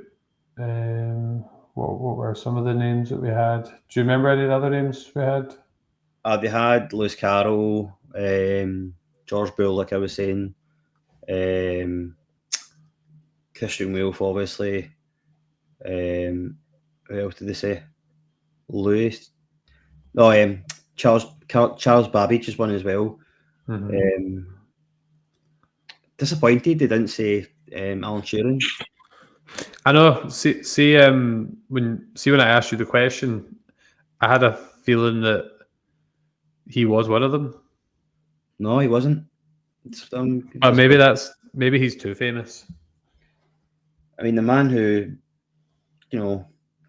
What were some of the names that we had? Do you remember any of the other names we had? They had Lewis Carroll, George Boole, like I was saying, Christian Wolf, obviously. Who else did they say? Lewis. No, Charles Babbage is one as well. Mm-hmm. Disappointed they didn't say Alan Turing. I know. See, when I asked you the question, I had a feeling that he was one of them. No, he wasn't. Maybe he's too famous. I mean, the man who,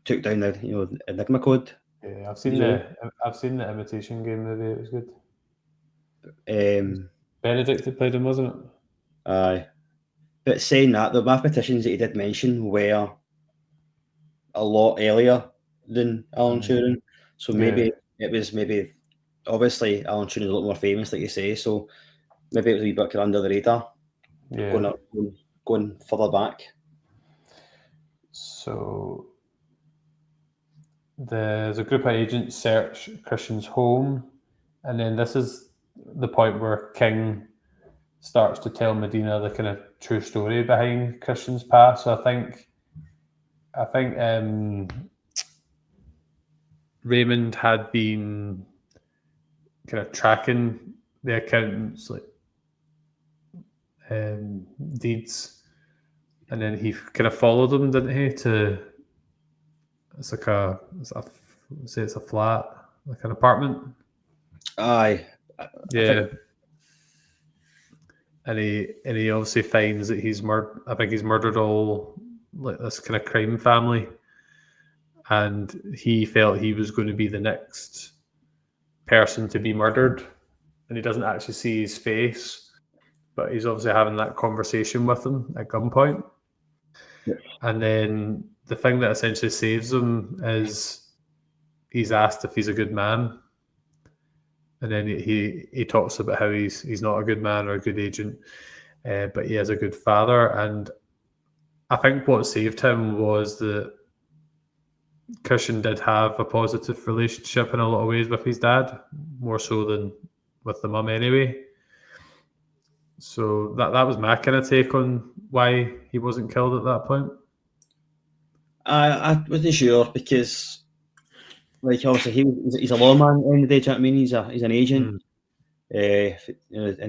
took down the Enigma code. Yeah, I've seen the Imitation Game movie. It was good. Benedict that played him, wasn't it? Aye. But saying that, the mathematicians that he did mention were a lot earlier than Alan Turing. So maybe it was obviously Alan Turing is a lot more famous, like you say. So maybe it was a wee bit under the radar. Yeah. Going further back. So there's a group of agents search Christian's home, and then this is the point where King starts to tell Medina the kind of true story behind Christian's past. So I think Raymond had been kind of tracking the accountant's deeds, and then he kind of followed them, didn't he? It's a flat, like an apartment. Aye. Yeah. And he obviously finds that he's murdered all like this kind of crime family, and he felt he was going to be the next person to be murdered, and he doesn't actually see his face, but he's obviously having that conversation with him at gunpoint. Yeah. And then the thing that essentially saves him is he's asked if he's a good man, and then he talks about how he's not a good man or a good agent, but he is a good father. And I think what saved him was that Christian did have a positive relationship in a lot of ways with his dad, more so than with the mum anyway. So that was my kind of take on why he wasn't killed at that point. I wasn't sure because, obviously he's a lawman at the end of the day. Do you know what I mean? He's an agent in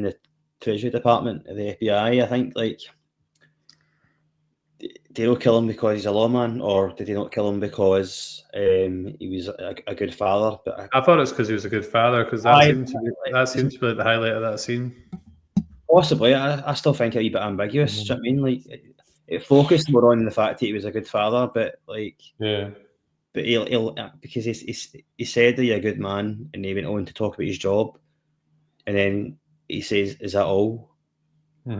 the Treasury Department of the FBI. I think did they not kill him because he's a lawman, or did they not kill him because he was a good father? But I thought it's because he was a good father, because that seems to be the highlight of that scene. Possibly, I still think a wee bit ambiguous. Do you know what I mean? it focused more on the fact that he was a good father, but like, Yeah. but he'll because he said that he's a good man, and he went on to talk about his job, and then he says, "Is that all?"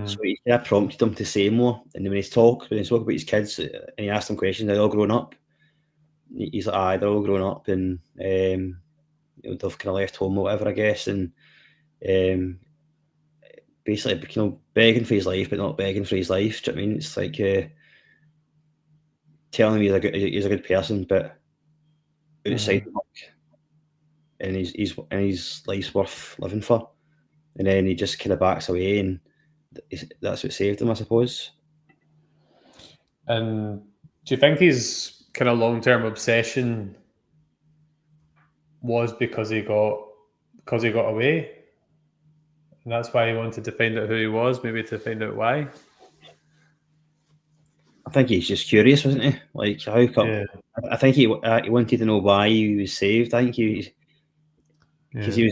So he kind of prompted him to say more, and then when he spoke about his kids, and he asked them questions, they're all grown up. He's like, "Aye, they're all grown up, and they've kind of left home or whatever, I guess." And basically, begging for his life, but not begging for his life. Do you know what I mean? It's like telling him he's a good person, but outside of work, and his life's worth living for. And then he just kind of backs away, and that's what saved him, I suppose. And do you think his kind of long-term obsession was because he got away, and that's why he wanted to find out who he was, maybe to find out why? I think he's just curious, wasn't he? Like, how come? Yeah. I think he wanted to know why he was saved. I think because Yeah.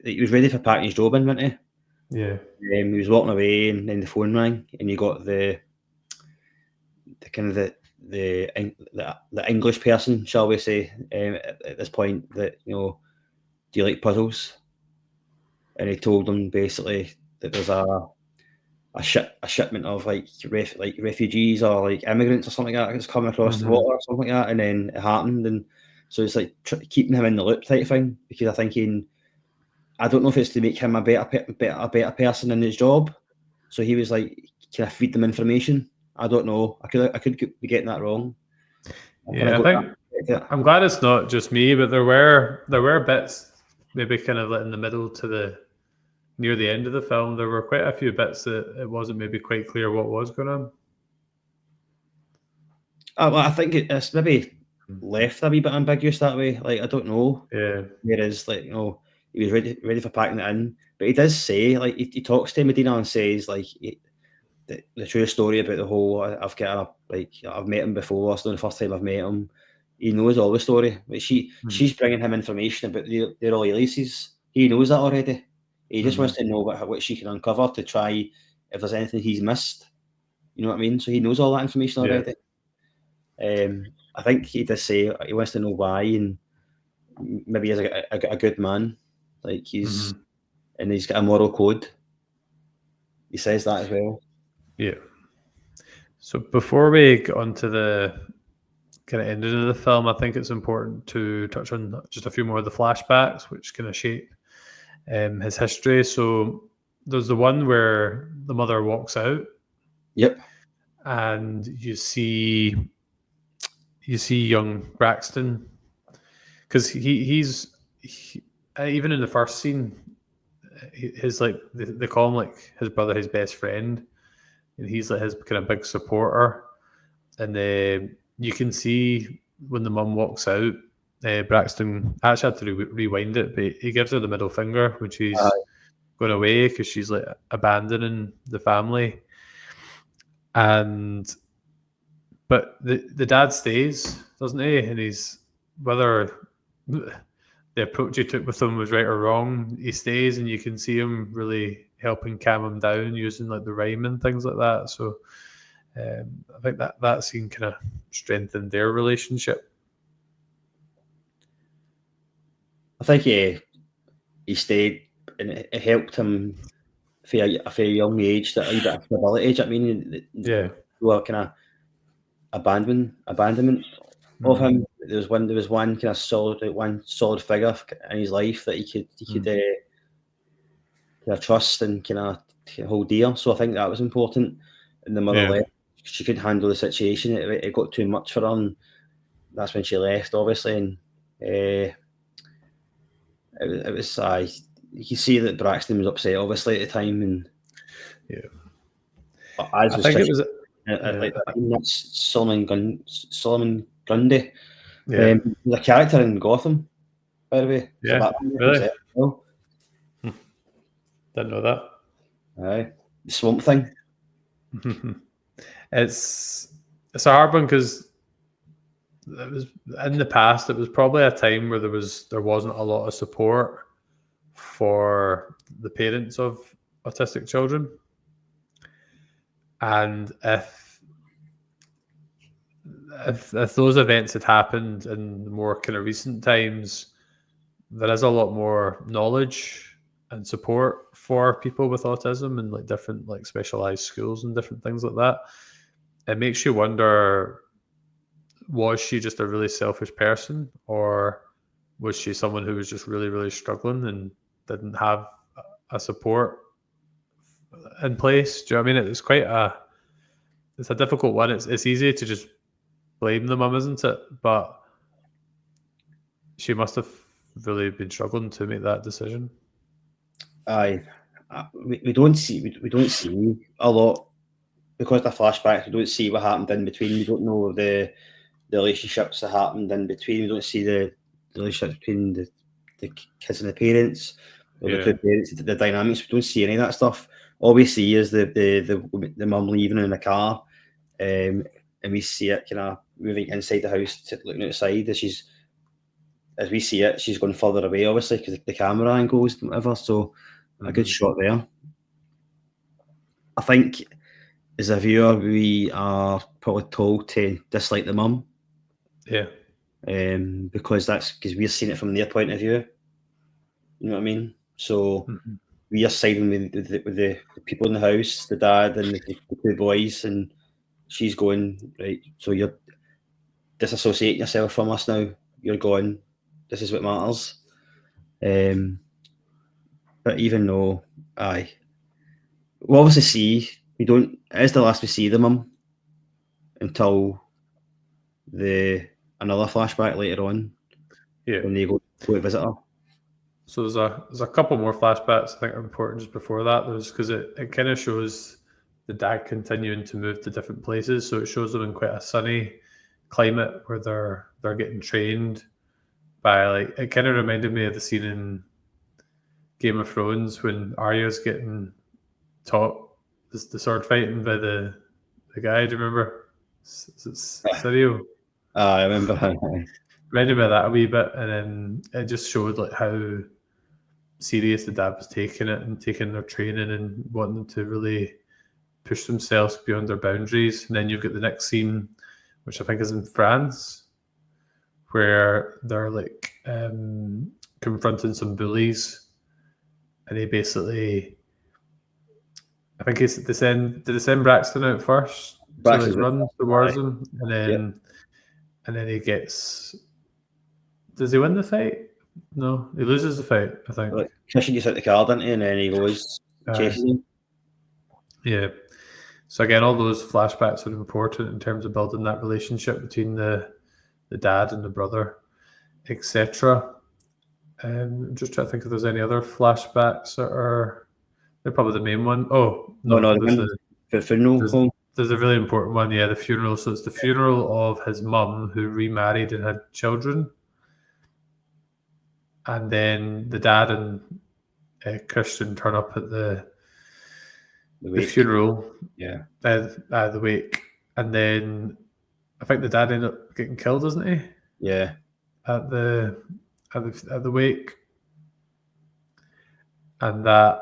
he was ready for packing his job in, wasn't he? Yeah. He was walking away, and then the phone rang, and you got the kind of the English person, shall we say, at this point, that do you like puzzles? And he told them basically that there's a shipment of like refugees or like immigrants or something like that that's coming across the water or something like that, and then it happened, and so it's like keeping him in the loop type thing, because I don't know if it's to make him a better person in his job, so he was like, can I feed them information? I don't know. I could be getting that wrong. Yeah, I think I'm glad it's not just me, but there were bits maybe kind of like in the middle to the near the end of the film. There were quite a few bits that it wasn't maybe quite clear what was going on. Well, I think it's maybe left a wee bit ambiguous that way. Like, I don't know. Yeah. Whereas, like, he was ready for packing it in, but he does say, like, he talks to Medina and says, like, the true story about the whole. I've met him before. It's not the first time I've met him. He knows all the story, but she's bringing him information about the early releases. He knows that already. He just wants to know what she can uncover to try if there's anything he's missed. You know what I mean? So he knows all that information Yeah. already. I think he does say he wants to know why, and maybe he's a good man. Like and he's got a moral code. He says that as well. Yeah. So before we get on to the kind of ending of the film, I think it's important to touch on just a few more of the flashbacks, which kind of shape his history. So there's the one where the mother walks out. Yep. And you see young Braxton, because even in the first scene, his like they call him like his brother, his best friend, and he's like his kind of big supporter. And you can see when the mum walks out, Braxton actually had to rewind it, but he gives her the middle finger when she's going away, because she's like abandoning the family. But the dad stays, doesn't he? And he's, whether the approach he took with him was right or wrong, he stays, and you can see him really helping calm him down using like the rhyme and things like that. So I think that scene kind of strengthened their relationship. I think he stayed, and it helped him for a very young age, that a wee bit of stability. Do you know what I mean? Yeah. Kind of abandonment of him. There was one kind of solid figure in his life that he could kind of trust and kind of hold dear. So I think that was important. And the mother left. She couldn't handle the situation. It got too much for her, and that's when she left, obviously. And it was you can see that Braxton was upset, obviously, at the time. And I think it was like that's Solomon Grundy. Yeah. The character in Gotham, by the way. Yeah, really? Well. Didn't know that. Aye, the Swamp Thing. It's a hard one, because it was in the past. It was probably a time where there wasn't a lot of support for the parents of autistic children, and if if those events had happened in more kind of recent times, there is a lot more knowledge and support for people with autism and like different like specialized schools and different things like that. It makes you wonder, was she just a really selfish person, or was she someone who was just really, really struggling and didn't have a support in place? Do you know what I mean? It's a difficult one. It's easy to just blame the mum, isn't it? But she must have really been struggling to make that decision. Aye, we don't see a lot because the flashbacks. We don't see what happened in between. We don't know the relationships that happened in between. We don't see the relationships between the kids and the parents, or the two parents, the dynamics. We don't see any of that stuff. All we see is the mum leaving in the car, and we see it kind of moving inside the house, looking outside as we see it, she's going further away, obviously, because the camera angles and whatever. So a good shot there. I think as a viewer, we are probably told to dislike the mum. Yeah. Because we're seeing it from their point of view. You know what I mean? So we are siding with the people in the house, the dad and the two boys, and she's going, right, so you're disassociating yourself from us now. You're going, this is what matters. But even though, we'll obviously see, it is the last we see the mum until another flashback later on. Yeah. When they go to visit her. So there's a couple more flashbacks I think are important just before that. There's because it kind of shows the dad continuing to move to different places. So it shows them in quite a sunny climate where they're getting trained by like, it kind of reminded me of the scene in Game of Thrones when Arya's getting taught the sword fighting by the guy. Do you remember? Sirio? I remember. Reminded me of that a wee bit, and then it just showed like how serious the dad was taking it and taking their training and wanting to really push themselves beyond their boundaries. And then you've got the next scene, which I think is in France, where they're like confronting some bullies, and he basically, I think did they send Braxton out first to like run towards him, and then he gets. Does he win the fight? No, he loses the fight, I think. Like, Christian gets out the car, doesn't he? And then he goes chasing him. Yeah. So again, all those flashbacks are important in terms of building that relationship between the dad and the brother, etc. I'm just trying to think if there's any other flashbacks that are. They're probably the main one. Oh no, the funeral. There's a really important one. Yeah, the funeral. So it's the funeral of his mum who remarried and had children. And then the dad and Christian turn up at the funeral, the wake, and then I think the dad ended up getting killed, doesn't he? Yeah. At the wake, and that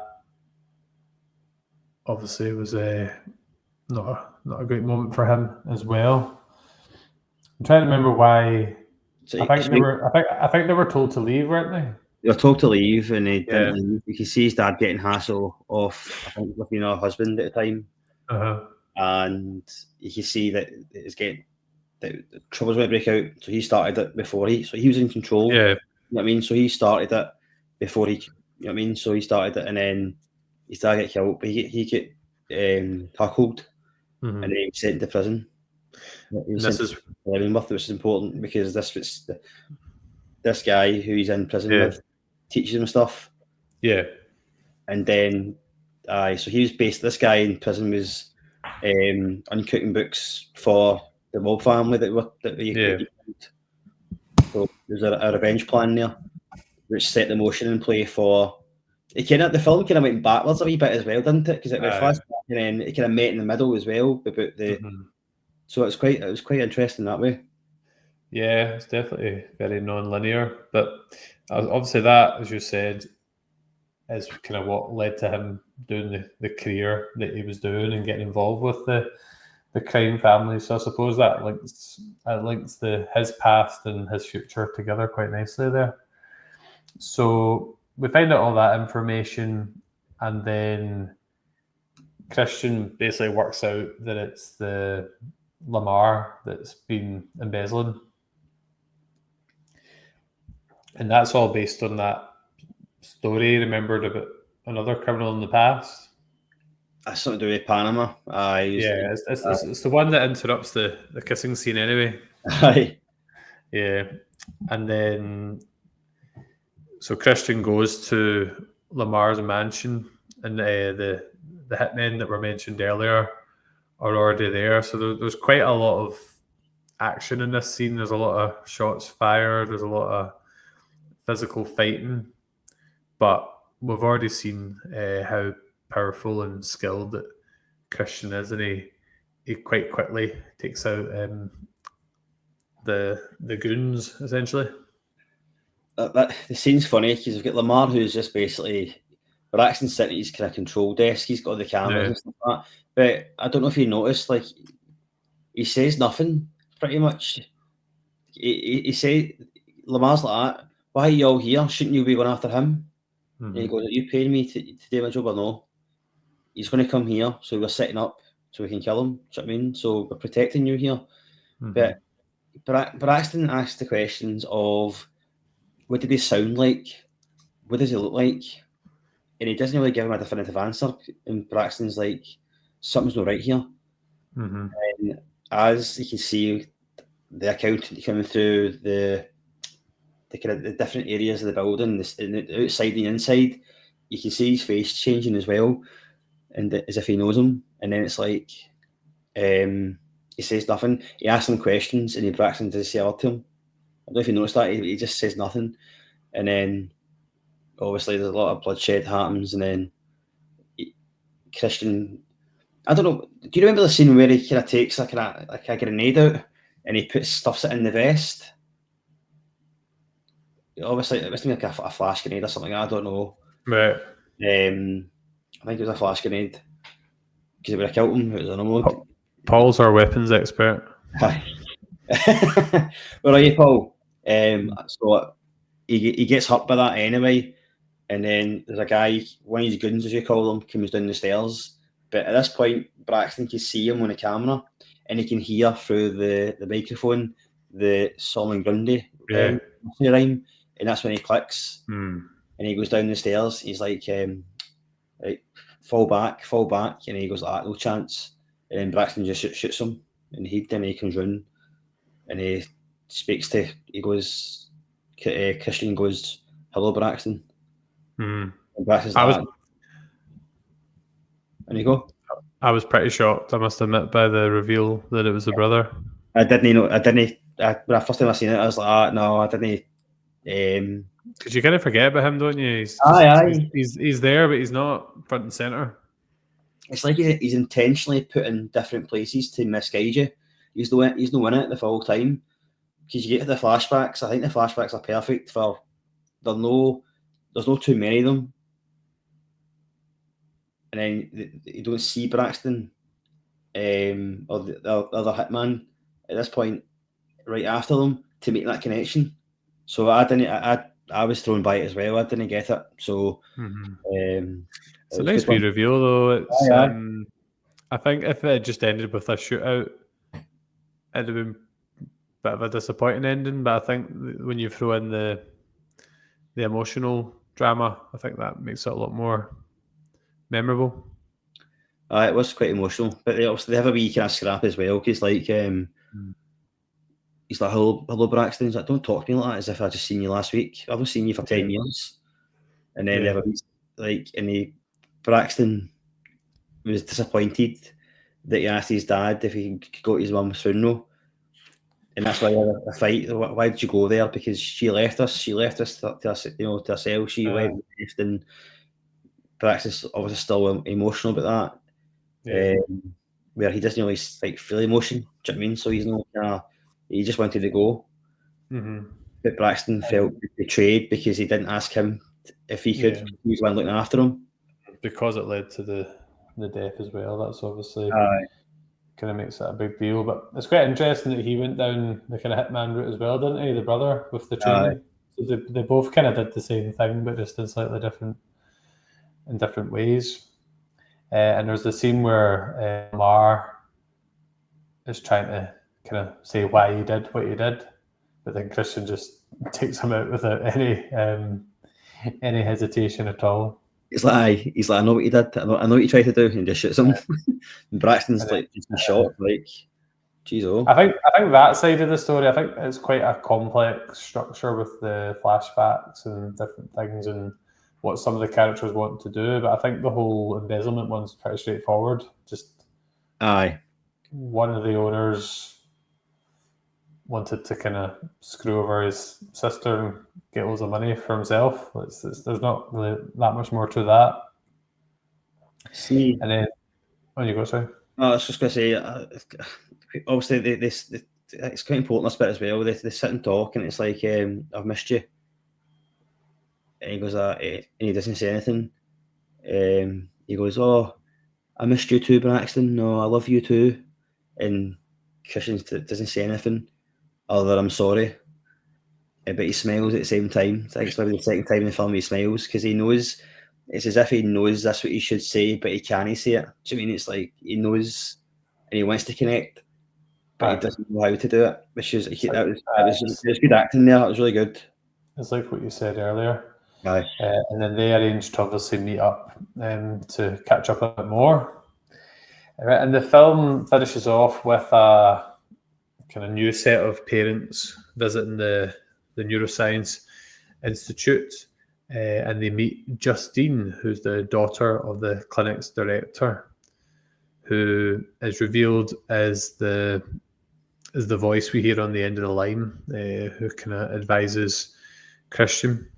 obviously was not a great moment for him as well. I'm trying to remember why. So I think they were told to leave, weren't they? They were told to leave, and they didn't leave. You can see his dad getting hassle off, I think, with her husband at the time. And you can see that it's getting the troubles might break out. So he started it before so he was in control. Yeah. You know what I mean? So he started it before you know what I mean? So he started it, and then he started to get killed, but he get tackled, and then he was sent to prison. Which is important because this guy who he's in prison with teaches him stuff. Yeah. And then, so he was this guy in prison was uncooking books for the mob family So there's a revenge plan there, which set the motion in play for. The film kind of went backwards a wee bit as well, didn't it? Because it went flashback and then it kind of met in the middle as well about the. So it was quite interesting that way. Yeah, it's definitely very non-linear, but obviously that, as you said, is kind of what led to him doing the career that he was doing and getting involved with the crime family. So I suppose that links his past and his future together quite nicely there. So we find out all that information, and then Christian basically works out that it's the Lamar that's been embezzling. And that's all based on that story remembered about another criminal in the past. That's something to do with Panama. It's the one that interrupts the kissing scene anyway. Aye. Yeah. And then, so Christian goes to Lamar's mansion, and the hitmen that were mentioned earlier are already there. So there's quite a lot of action in this scene. There's a lot of shots fired. There's a lot of physical fighting. But we've already seen how powerful and skilled that Christian is, and he quite quickly takes out the goons, essentially. The scene's funny because you've got Lamar, who's just basically Braxton sitting at his kind of control desk. He's got the cameras and stuff like that. But I don't know if you noticed, like, he says nothing pretty much. He says, Lamar's like that. Why are you all here? Shouldn't you be going after him? Mm-hmm. And he goes, are you paying me to do my job or no? He's going to come here, so we're setting up so we can kill him. Do you know what I mean? So we're protecting you here. Mm-hmm. But Braxton asked the questions of, what did he sound like? What does he look like? And he doesn't really give him a definitive answer. And Braxton's like, something's not right here. Mm-hmm. And as you can see, the accountant coming through the kind of the different areas of the building, the outside and the inside, you can see his face changing as well, and as if he knows him. And then it's like, he says nothing. He asks him questions, and Braxton does say out to him. I don't know if you noticed that. He just says nothing. And then, obviously, there's a lot of bloodshed happens. And then Christian, I don't know. Do you remember the scene where he kind of takes like a grenade out and he stuffs it in the vest? Obviously, it must be like a flash grenade or something. I don't know. Right. I think it was a flash grenade because it would have killed him. It was an unload. Paul's our weapons expert. Hi. Well, are you, Paul? So he gets hurt by that anyway, and then there's a guy, one of his goons as you call them, comes down the stairs. But at this point, Braxton can see him on the camera, and he can hear through the microphone the Solomon Grundy rhyme, and that's when he clicks, and he goes down the stairs. He's like fall back, and he goes like that, no chance. And then Braxton just shoots him, and he comes round. And he speaks to, Christian goes, hello, Braxton. And Braxton's like, and you go. I was pretty shocked, I must admit, by the reveal that it was the brother. When I first time I seen it, I was like, no, I didn't. Because you kind of forget about him, don't you? He's there, but he's not front and centre. It's like he's intentionally put in different places to misguide you. He's no in it the full time, because you get to the flashbacks. I think the flashbacks are perfect for. There's no too many of them, and then you don't see Braxton, or the other hitman at this point right after them to make that connection. So I was thrown by it as well. I didn't get it. So it's a nice wee reveal though. It's I think if it had just ended with a shootout, it'd have been a bit of a disappointing ending, but I think when you throw in the emotional drama, I think that makes it a lot more memorable. It was quite emotional, but they have a wee kind of scrap as well, because like he's like, hello Braxton. He's like, don't talk to me like that as if I just seen you last week. I haven't seen you for 10 years. And then they have a wee, Braxton was disappointed that he asked his dad if he could go to his mum's funeral, and that's why they had a fight. Why did you go there? Because she left us. She left us to herself. She went left, and Braxton's obviously still emotional about that. Where he doesn't really feel emotion. Do you know what I mean? So he's not. He just wanted to go. But Braxton felt betrayed because he didn't ask him if he could. He was the one looking after him. Because it led to the death as well. That's obviously kind of makes it a big deal. But it's quite interesting that he went down the kind of hitman route as well, didn't he? The brother with the training. So they both kind of did the same thing, but just in slightly different ways. And there's the scene where Lamar is trying to kind of say why he did what he did, but then Christian just takes him out without any hesitation at all. He's like, I know what you did. I know what you tried to do, and just shoots him. And Braxton's like just in shock, like, geez, oh. I think that side of the story, I think it's quite a complex structure with the flashbacks and different things and what some of the characters want to do. But I think the whole embezzlement one's pretty straightforward. Just one of the owners wanted to kind of screw over his sister and get loads of money for himself. There's not really that much more to that. See, and then on you go, sorry. I was just going to say, obviously, it's quite important this bit as well. They sit and talk, and it's like, I've missed you. And he goes, and he doesn't say anything. He goes, oh, I missed you too, Braxton. No, I love you too. And Christian doesn't say anything other than I'm sorry. But he smiles at the same time. I think it's maybe the second time in the film he smiles because he knows, it's as if he knows that's what he should say, but he can't say it. Do you mean it's like he knows and he wants to connect, but he doesn't know how to do it, which is it was good acting there. That was really good. It's like what you said earlier. Aye. And then they arranged to obviously meet up to catch up a bit more. And the film finishes off with a kind of new set of parents visiting the Neuroscience Institute, and they meet Justine, who's the daughter of the clinic's director, who is revealed as the voice we hear on the end of the line, who kind of advises Christian.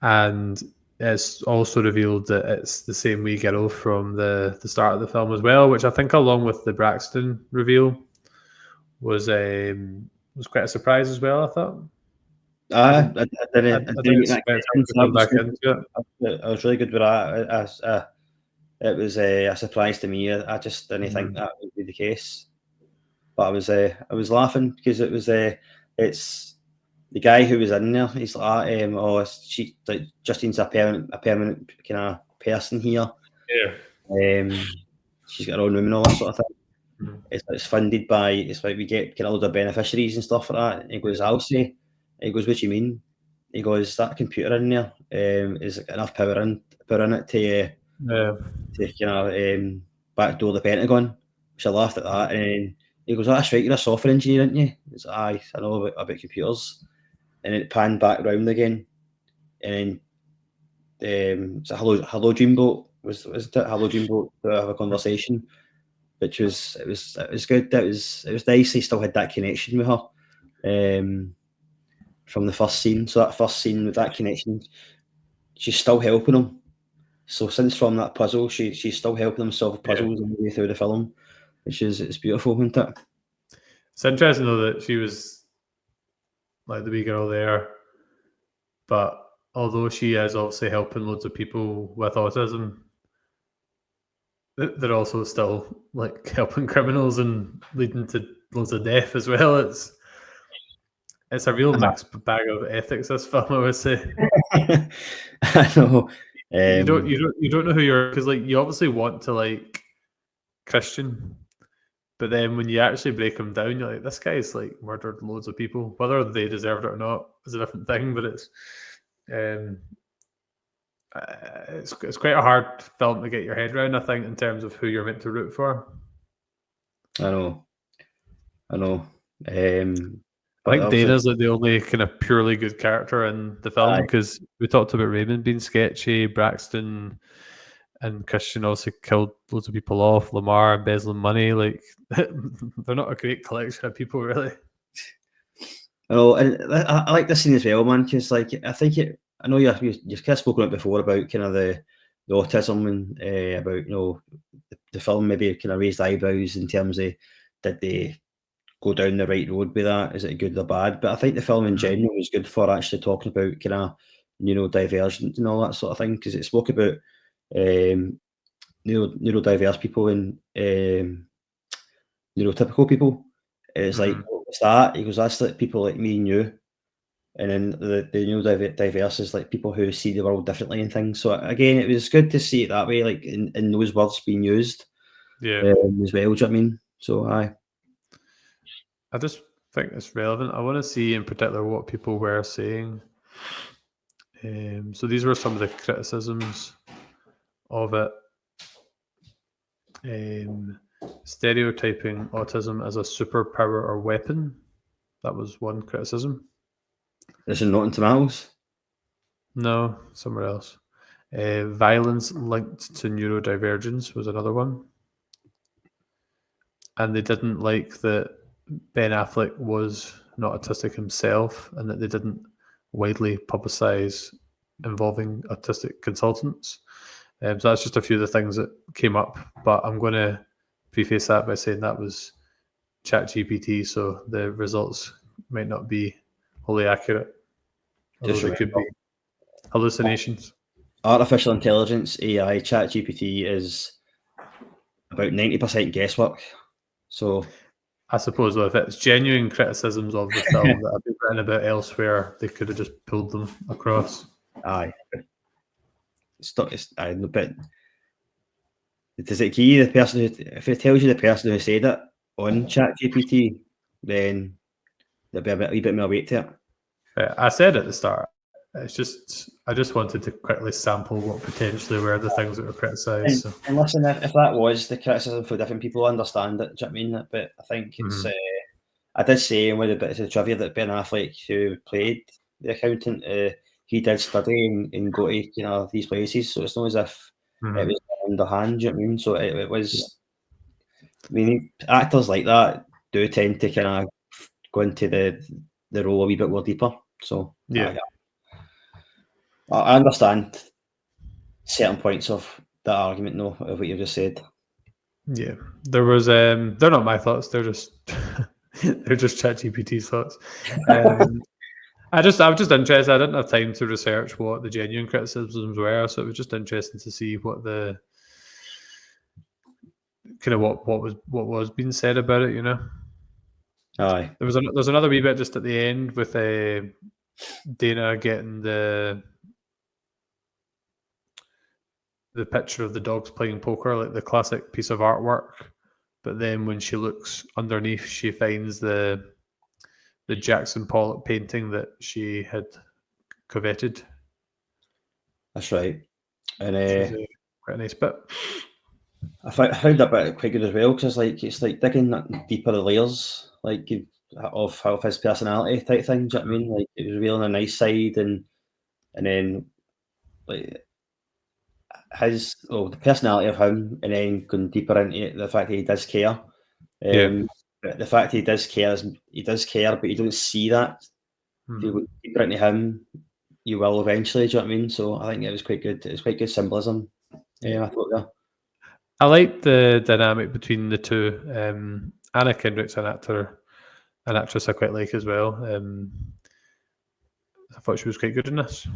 And it's also revealed that it's the same wee girl from the start of the film as well, which I think, along with the Braxton reveal, was quite a surprise as well, I thought. I didn't I was really good with that. It was a surprise to me. I just didn't think that would be the case. But I was laughing because it's the guy who was in there. He's like, Justine's a permanent kind of person here. Yeah. She's got her own room and all that sort of thing. It's funded by. It's like we get kind of loads of beneficiaries and stuff like that. And he goes, I'll say. He goes, what do you mean? He goes, that computer in there is enough power in it to kind of backdoor the Pentagon. Which I laughed at that, and he goes, oh, that's right, you're a software engineer, aren't you? He's like, I know about computers. And it panned back round again, and then hello Dreamboat was it hello Dreamboat to have a conversation, which was it was good. It was nice. He still had that connection with her from the first scene. So that first scene with that connection, she's still helping him. So since from that puzzle, she's still helping him solve puzzles all the way through the film, which is it's beautiful, isn't it? It's interesting though that she was like the wee girl there, but although she is obviously helping loads of people with autism, they're also still like helping criminals and leading to loads of death as well. It's a real mixed bag of ethics, this film, I would say. I know. You don't know who you're, because like you obviously want to like Christian, but then when you actually break him down, you're like, this guy's like murdered loads of people. Whether they deserved it or not is a different thing, but it's quite a hard film to get your head around, I think, in terms of who you're meant to root for. I know. I think Dana's like the only kind of purely good character in the film, because we talked about Raymond being sketchy, Braxton and Christian also killed loads of people off, Lamar embezzling money. Like, they're not a great collection of people, really. I know, and I like this scene as well, man, because like I think I know you've kind of spoken about before about kind of the autism and about the film maybe kind of raised eyebrows in terms of did they go down the right road with that? Is it good or bad? But I think the film in general was good for actually talking about kind of neurodivergent and all that sort of thing, because it spoke about neurodiverse people and neurotypical people. It's like, Mhm. what's that? He goes, that's like people like me and you. And then the neurodiverse is like people who see the world differently and things. So again, it was good to see it that way, like in those words being used Yeah. as well. Do you know what I mean? So aye. I just think it's relevant. I want to see in particular what people were saying. So these were some of the criticisms of it. Stereotyping autism as a superpower or weapon. That was one criticism. This is not in tomatoes. No, somewhere else. Violence linked to neurodivergence was another one. And they didn't like that Ben Affleck was not autistic himself and that they didn't widely publicize involving autistic consultants. So that's just a few of the things that came up. But I'm going to preface that by saying that was ChatGPT, so the results might not be wholly accurate, although Just they remember, could be hallucinations. artificial intelligence, AI, ChatGPT is about 90% guesswork. So I suppose, though, if it's genuine criticisms of the film that have been written about elsewhere, they could have just pulled them across. aye, it's aye, but does it key the person who, if it tells you the person who said it on ChatGPT, then there'll be a wee bit more weight to it. I said at the start, it's just I just wanted to quickly sample what potentially were the things that were criticised. So. And listen, if that was the criticism for different people, I understand it. Do you know what I mean? But I think it's. I did say in one of the bits of the trivia that Ben Affleck, who played the accountant, he did study and go to these places. So it's not as if it was underhand. Do you know what I mean? So it was. I mean, actors like that do tend to kind of go into the role a wee bit more deeper. So yeah. I understand certain points of that argument, though, of what you just said. Yeah, there was. They're not my thoughts. They're just they're just ChatGPT's thoughts. I was just interested. I didn't have time to research what the genuine criticisms were, so it was just interesting to see what the kind of what was being said about it. Aye. There's another wee bit just at the end with Dana getting the picture of the dogs playing poker, like the classic piece of artwork. But then when she looks underneath, she finds the Jackson Pollock painting that she had coveted. That's right. And Which was quite a nice bit. I found that bit quite good as well, because it's like digging deeper layers, like of his personality type thing. Do you know what I mean? Like it was revealing a nice side, and then like the personality of him, and then going deeper into it, the fact that he does care. But the fact he does care but you don't see that. If you go deeper into him, you will eventually. Do you know what I mean? So I think it was quite good. It was quite good symbolism. I thought there. I like the dynamic between the two. Anna Kendrick's an actress I quite like as well. I thought she was quite good in this.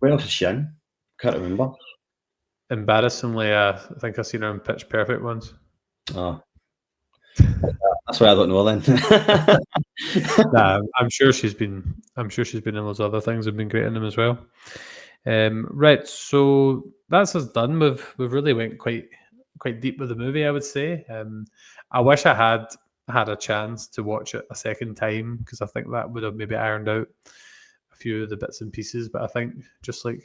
Where else is she in? Can't remember. Embarrassingly, I think I've seen her in Pitch Perfect once. Oh, that's why I don't know then. Nah, I'm sure she's been in those other things and been great in them as well. Right, so that's us done. We've really went quite deep with the movie, I would say. I wish I had a chance to watch it a second time, because I think that would have maybe ironed out a few of the bits and pieces. But I think just like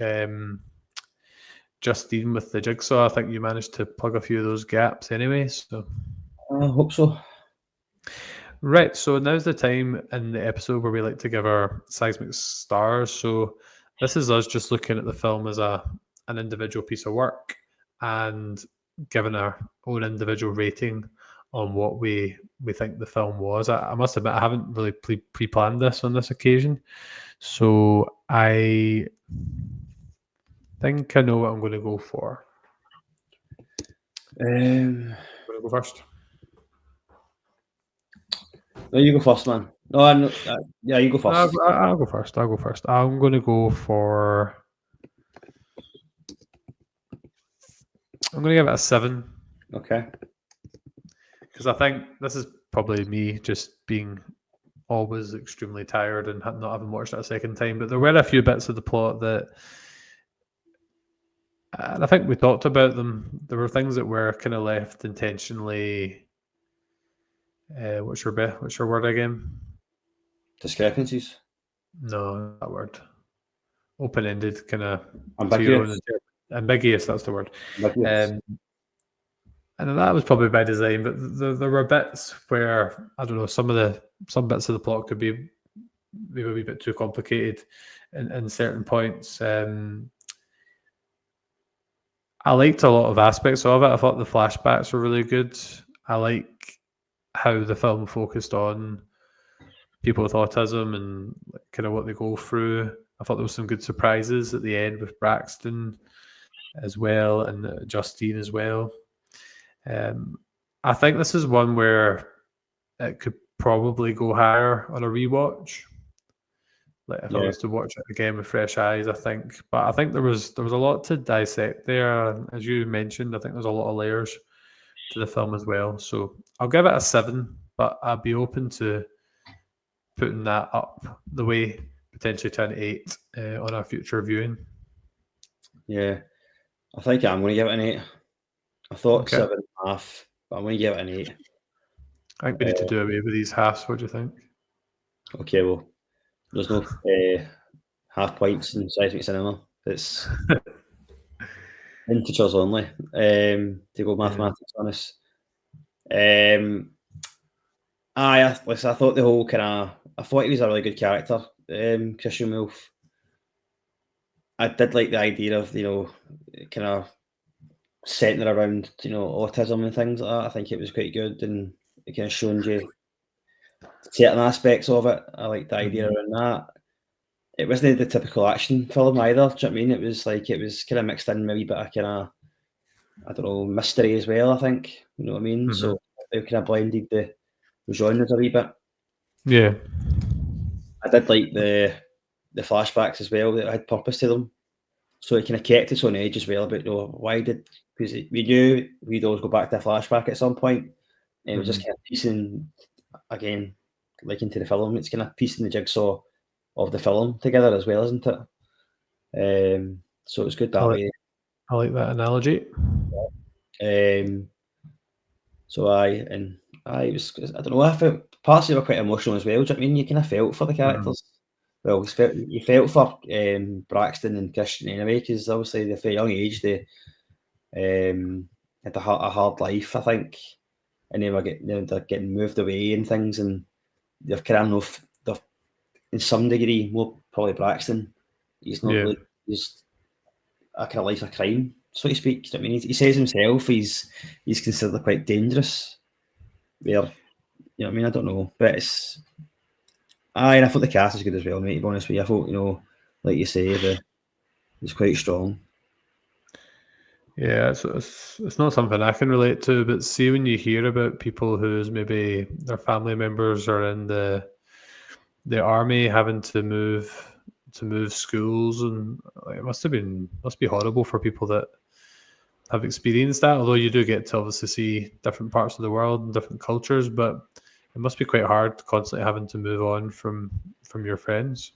Justine with the jigsaw, I think you managed to plug a few of those gaps anyway. So I hope so. right, so now's the time in the episode where we like to give our seismic stars. So this is us just looking at the film as an individual piece of work and giving our own individual rating on what we think the film was. I must admit, I haven't really pre-planned this on this occasion, so I think I know what I'm going to go for. I'm going to go first. No, you go first, man. No, yeah, you go first. I'll go first. I'm going to go for. I'm going to give it a 7. Okay. because I think this is probably me just being always extremely tired and not having watched it a second time. But there were a few bits of the plot that, and I think we talked about them. There were things that were kind of left intentionally. What's your word again? Discrepancies. No, that word. Open-ended, kind of Ambiguous. ambiguous. That's the word. Ambiguous. And that was probably by design, but there were bits where I don't know. Some bits of the plot could be maybe a wee bit too complicated in certain points. I liked a lot of aspects of it. I thought the flashbacks were really good. I like how the film focused on people with autism and kind of what they go through. I thought there was some good surprises at the end with Braxton as well, and Justine as well. I think this is one where it could probably go higher on a rewatch. Like if I was to watch it again with fresh eyes, I think. But I think there was a lot to dissect there. As you mentioned, I think there's a lot of layers to the film as well. So I'll give it a 7, but I'd be open to putting that up the way, potentially to an 8 on our future viewing. Yeah, I think I'm going to give it an 8. I thought 7.5, but I'm going to give it an 8. I think we need to do away with these halves. What do you think? Okay, well, there's no half points in Seismic Cinema. It's integers only, to go mathematics on us. I thought the whole I thought he was a really good character, Christian Wolf. I did like the idea of, kind of centering around, autism and things like that. I think it was quite good, and it kind of showing you certain aspects of it. I like the idea around that. It wasn't the typical action film either. Do you know what I mean? It was kind of mixed in maybe a bit of kind of, I don't know, mystery as well, I think. You know what I mean? So they kind of blended the genres a wee bit. Yeah. I did like the flashbacks as well, that had purpose to them. So it kind of kept us on edge as well about, because we knew we'd always go back to a flashback at some point. And it was just kind of piecing, again, like into the film, it's kind of piecing the jigsaw of the film together as well, isn't it? So it's good that way. I like that analogy. So I don't know, I felt parts of it were quite emotional as well. Do you know what I mean? You kind of felt for the characters. Well, you felt for Braxton and Christian anyway, because obviously they're a young age, they had a hard life, I think, and they're getting moved away and things, and they're kind of they're in some degree, more probably Braxton. He's not really, he's a kind of life of crime, so to speak. I mean, he says himself he's considered quite dangerous. Where, you know what I mean? I don't know, but it's. And I thought the cast is good as well, mate. To be honest with you, I thought, like you say, it's quite strong. Yeah, it's not something I can relate to, but see when you hear about people whose maybe their family members are in the army having to move schools, and it must be horrible for people that have experienced that. Although you do get to obviously see different parts of the world and different cultures, but it must be quite hard constantly having to move on from your friends.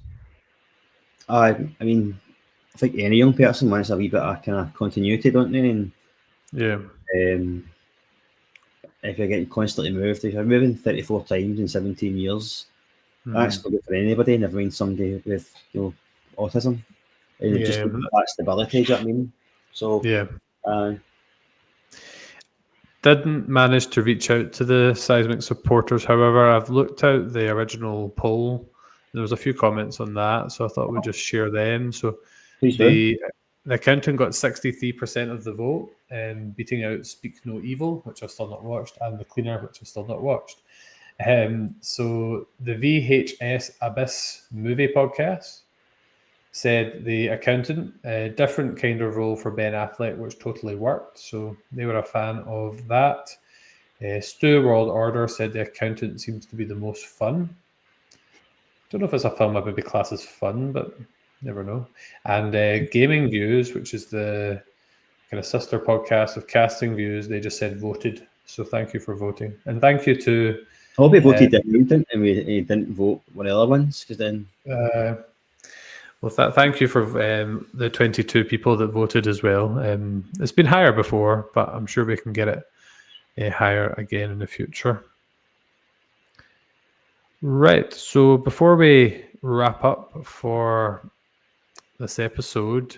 I mean, I think any young person wants a wee bit of kind of continuity, don't they? And yeah. If you're getting constantly moved, if you're moving 34 times in 17 years, that's not good for anybody, never mind somebody with autism. And just that stability, do you know what I mean? So didn't manage to reach out to the Seismic supporters. However, I've looked out the original poll. There was a few comments on that, so I thought we'd just share them. So the accountant got 63% of the vote, beating out Speak No Evil, which I've still not watched, and The Cleaner, which I've still not watched. So the VHS Abyss movie podcast said The Accountant, a different kind of role for Ben Affleck, which totally worked. So they were a fan of that. Stu World Order said The Accountant seems to be the most fun. Don't know if it's a film I would be classed as fun, but never know. And Gaming Views, which is the kind of sister podcast of Casting Views, they just said voted So thank you for voting, and thank you to. I hope he voted didn't, and he didn't vote one of the other ones, because then. Well, thank you for the 22 people that voted as well. It's been higher before, but I'm sure we can get it higher again in the future. Right. So before we wrap up for this episode,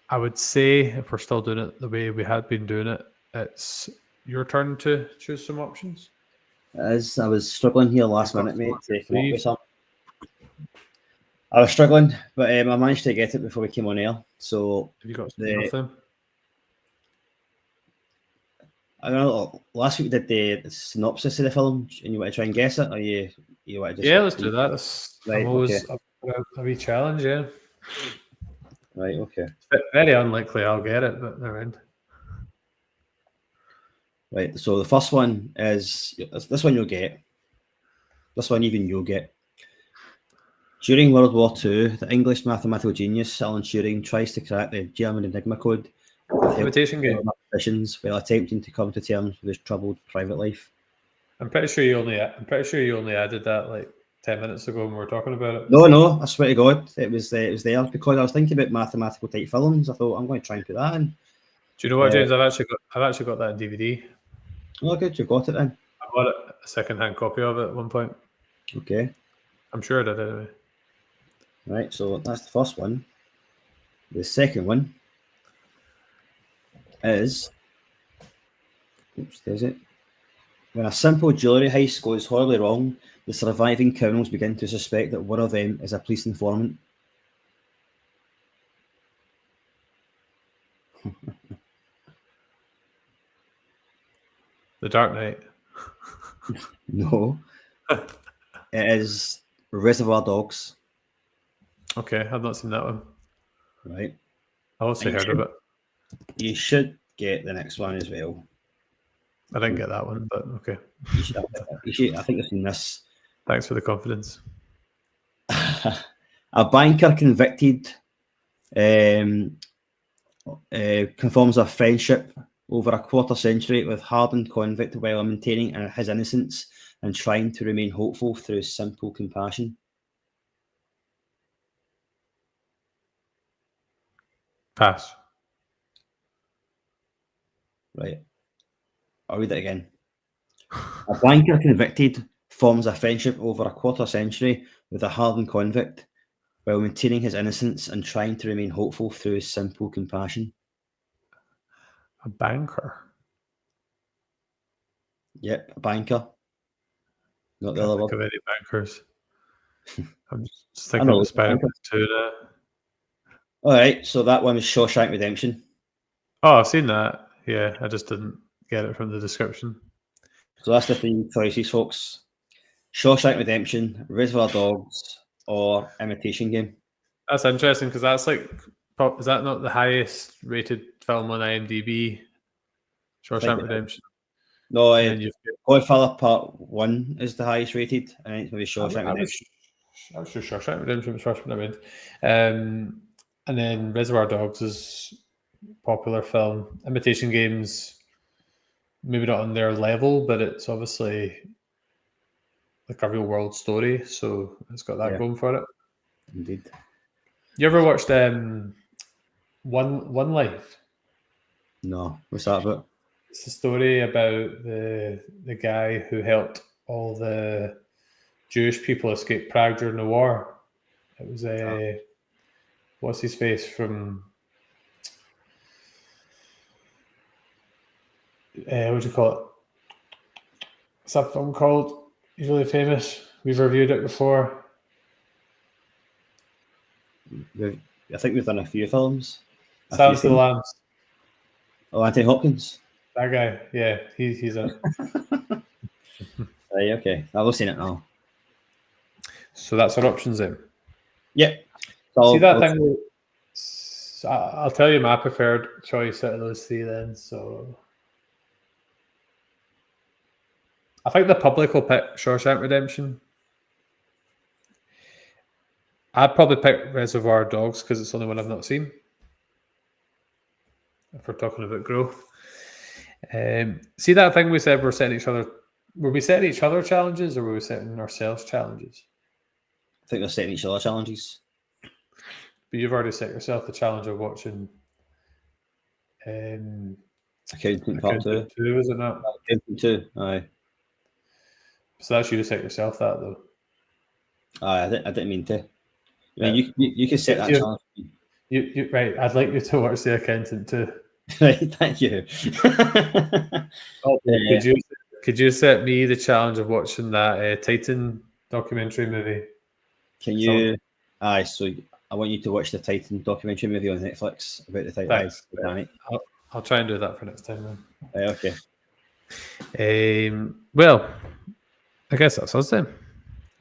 I would say, if we're still doing it the way we had been doing it, it's your turn to choose some options. As I was struggling here last minute, mate, to come up with something. I was struggling, but I managed to get it before we came on air. So have you got something? I don't know. Last week we did the synopsis of the film, and you want to try and guess it, or you want to just? Yeah, let's do that. Right, I'm always up for a wee challenge. Yeah. Right. Okay. It's very unlikely I'll get it, but never mind. Right. So the first one is this one you'll get. This one even you'll get. During World War II, the English mathematical genius Alan Turing tries to crack the German Enigma code with Imitation Game mathematicians while attempting to come to terms with his troubled private life. I'm pretty sure you only added that like 10 minutes ago when we were talking about it. No, I swear to God, it was there because I was thinking about mathematical type films. I thought I'm going to try and put that in. Do you know what, James? I've actually got that in DVD. Oh, good, you got it then. I bought a second-hand copy of it at one point. Okay. I'm sure I did anyway. Right, so that's the first one. The second one is, there's it. When a simple jewellery heist goes horribly wrong, the surviving criminals begin to suspect that one of them is a police informant. The Dark Knight. No. It is Reservoir Dogs. Okay, I've not seen that one. Right. I also heard of it. You should get the next one as well. I didn't get that one, but okay. You should, I think you've seen this. Thanks for the confidence. A banker convicted conforms a friendship over a quarter century with hardened convict while maintaining his innocence and trying to remain hopeful through simple compassion. Pass. Right. I'll read it again. A banker convicted forms a friendship over a quarter century with a hardened convict while maintaining his innocence and trying to remain hopeful through simple compassion. A banker? Yep, a banker. Not the Can't other think one. of any bankers. I'm just thinking of Spider-Man 2 now. All right, so that one was Shawshank Redemption. Oh, I've seen that. Yeah, I just didn't get it from the description. So that's the three choices, folks. Shawshank Redemption, Reservoir Dogs, or Imitation Game. That's interesting because that's like, is that not the highest rated film on IMDb? Shawshank Redemption. No, Godfather Part 1 is the highest rated, and it's maybe Shawshank Redemption. I was sure Shawshank Redemption was first when I went. And then Reservoir Dogs is a popular film. Imitation Games, maybe not on their level, but it's obviously like a real world story, so it's got that going for it. Indeed. You ever watched One Life? No, what's that about? It's a story about the guy who helped all the Jewish people escape Prague during the war. It was what's his face from what do you call it? What's that film called? He's really famous. We've reviewed it before. I think we've done a few films. Silence of the Lambs. Oh, Anthony Hopkins. That guy, yeah, he's it. Right, okay, I've seen it now. So that's our options then. Yep. See that thing? I'll tell you my preferred choice out of those three then. So I think the public will pick Shawshank Redemption. I'd probably pick Reservoir Dogs because it's the only one I've not seen. If we're talking about growth. See that thing we said we're setting each other. Were we setting each other challenges, or were we setting ourselves challenges? I think we're setting each other challenges. But you've already set yourself the challenge of watching Accountant Part 2. 2, is it not? Accountant 2, aye. So that's you to set yourself that, though. Aye, I didn't mean to. I mean, you can set that challenge. You right. I'd like you to watch The Accountant 2. Right, thank you. Could you set me the challenge of watching that Titan documentary movie? Can you? Aye, so I want you to watch the Titan documentary movie on Netflix about the Titanic. I'll try and do that for next time then. Okay. Well, I guess that's us then.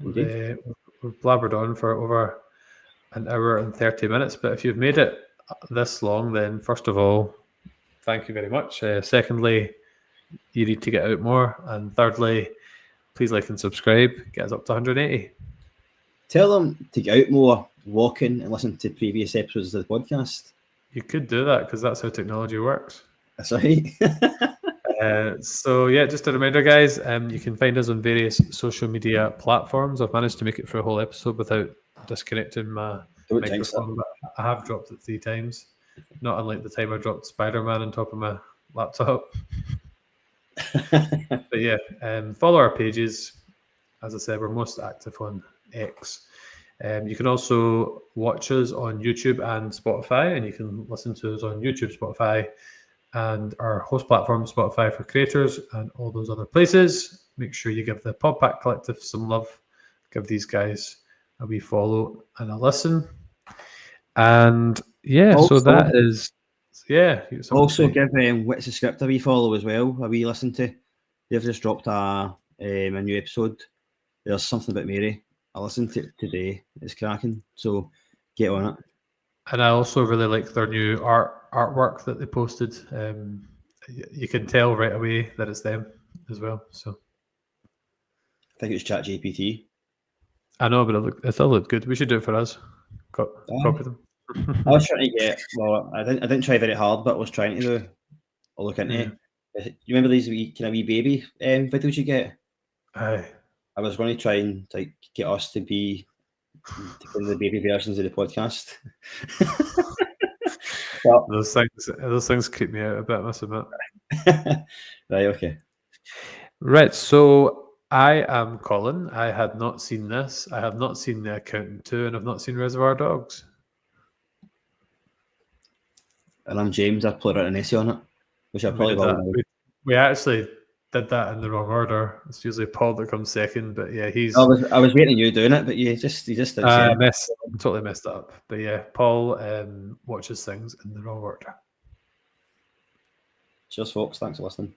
Indeed. We've blabbered on for over an hour and 30 minutes, but if you've made it this long, then first of all, thank you very much. Secondly, you need to get out more. And thirdly, please like and subscribe. Get us up to 180. Tell them to get out more, walk in and listen to previous episodes of the podcast. You could do that because that's how technology works. That's right. So yeah, just a reminder, guys, you can find us on various social media platforms. I've managed to make it for a whole episode without disconnecting my microphone, but I have dropped it 3 times. Not unlike the time I dropped Spider-Man on top of my laptop. But yeah, follow our pages. As I said, we're most active on X. You can also watch us on YouTube and Spotify, and you can listen to us on YouTube, Spotify, and our host platform, Spotify for Creators, and all those other places. Make sure you give the Podpack Collective some love. Give these guys a wee follow and a listen. And yeah, also, so that is, yeah. Also give What's the Script a wee follow as well, a wee listen to. They've just dropped a new episode. There's Something About Mary. I listened to it today. It's cracking. So get on it. And I also really like their new artwork that they posted. You can tell right away that it's them as well. So I think it's ChatGPT. I know, but it still looked good. We should do it for us. Copy them. I was trying to get. Well, I didn't try very hard, but I was trying to do. I'll look into it. You remember these wee baby videos you get? Aye. I was going to try and get us to be the baby versions of the podcast. Those things keep me out a bit, I must admit. Right, okay. Right, so I am Colin. I had not seen this. I have not seen The Accountant 2, and I've not seen Reservoir Dogs. And I'm James. I put out an essay on it, which I probably will. We actually did that in the wrong order. It's usually Paul that comes second, but yeah, I was waiting you doing it, but you just didn't totally messed up. But yeah, Paul watches things in the wrong order. Cheers, folks. Thanks for listening.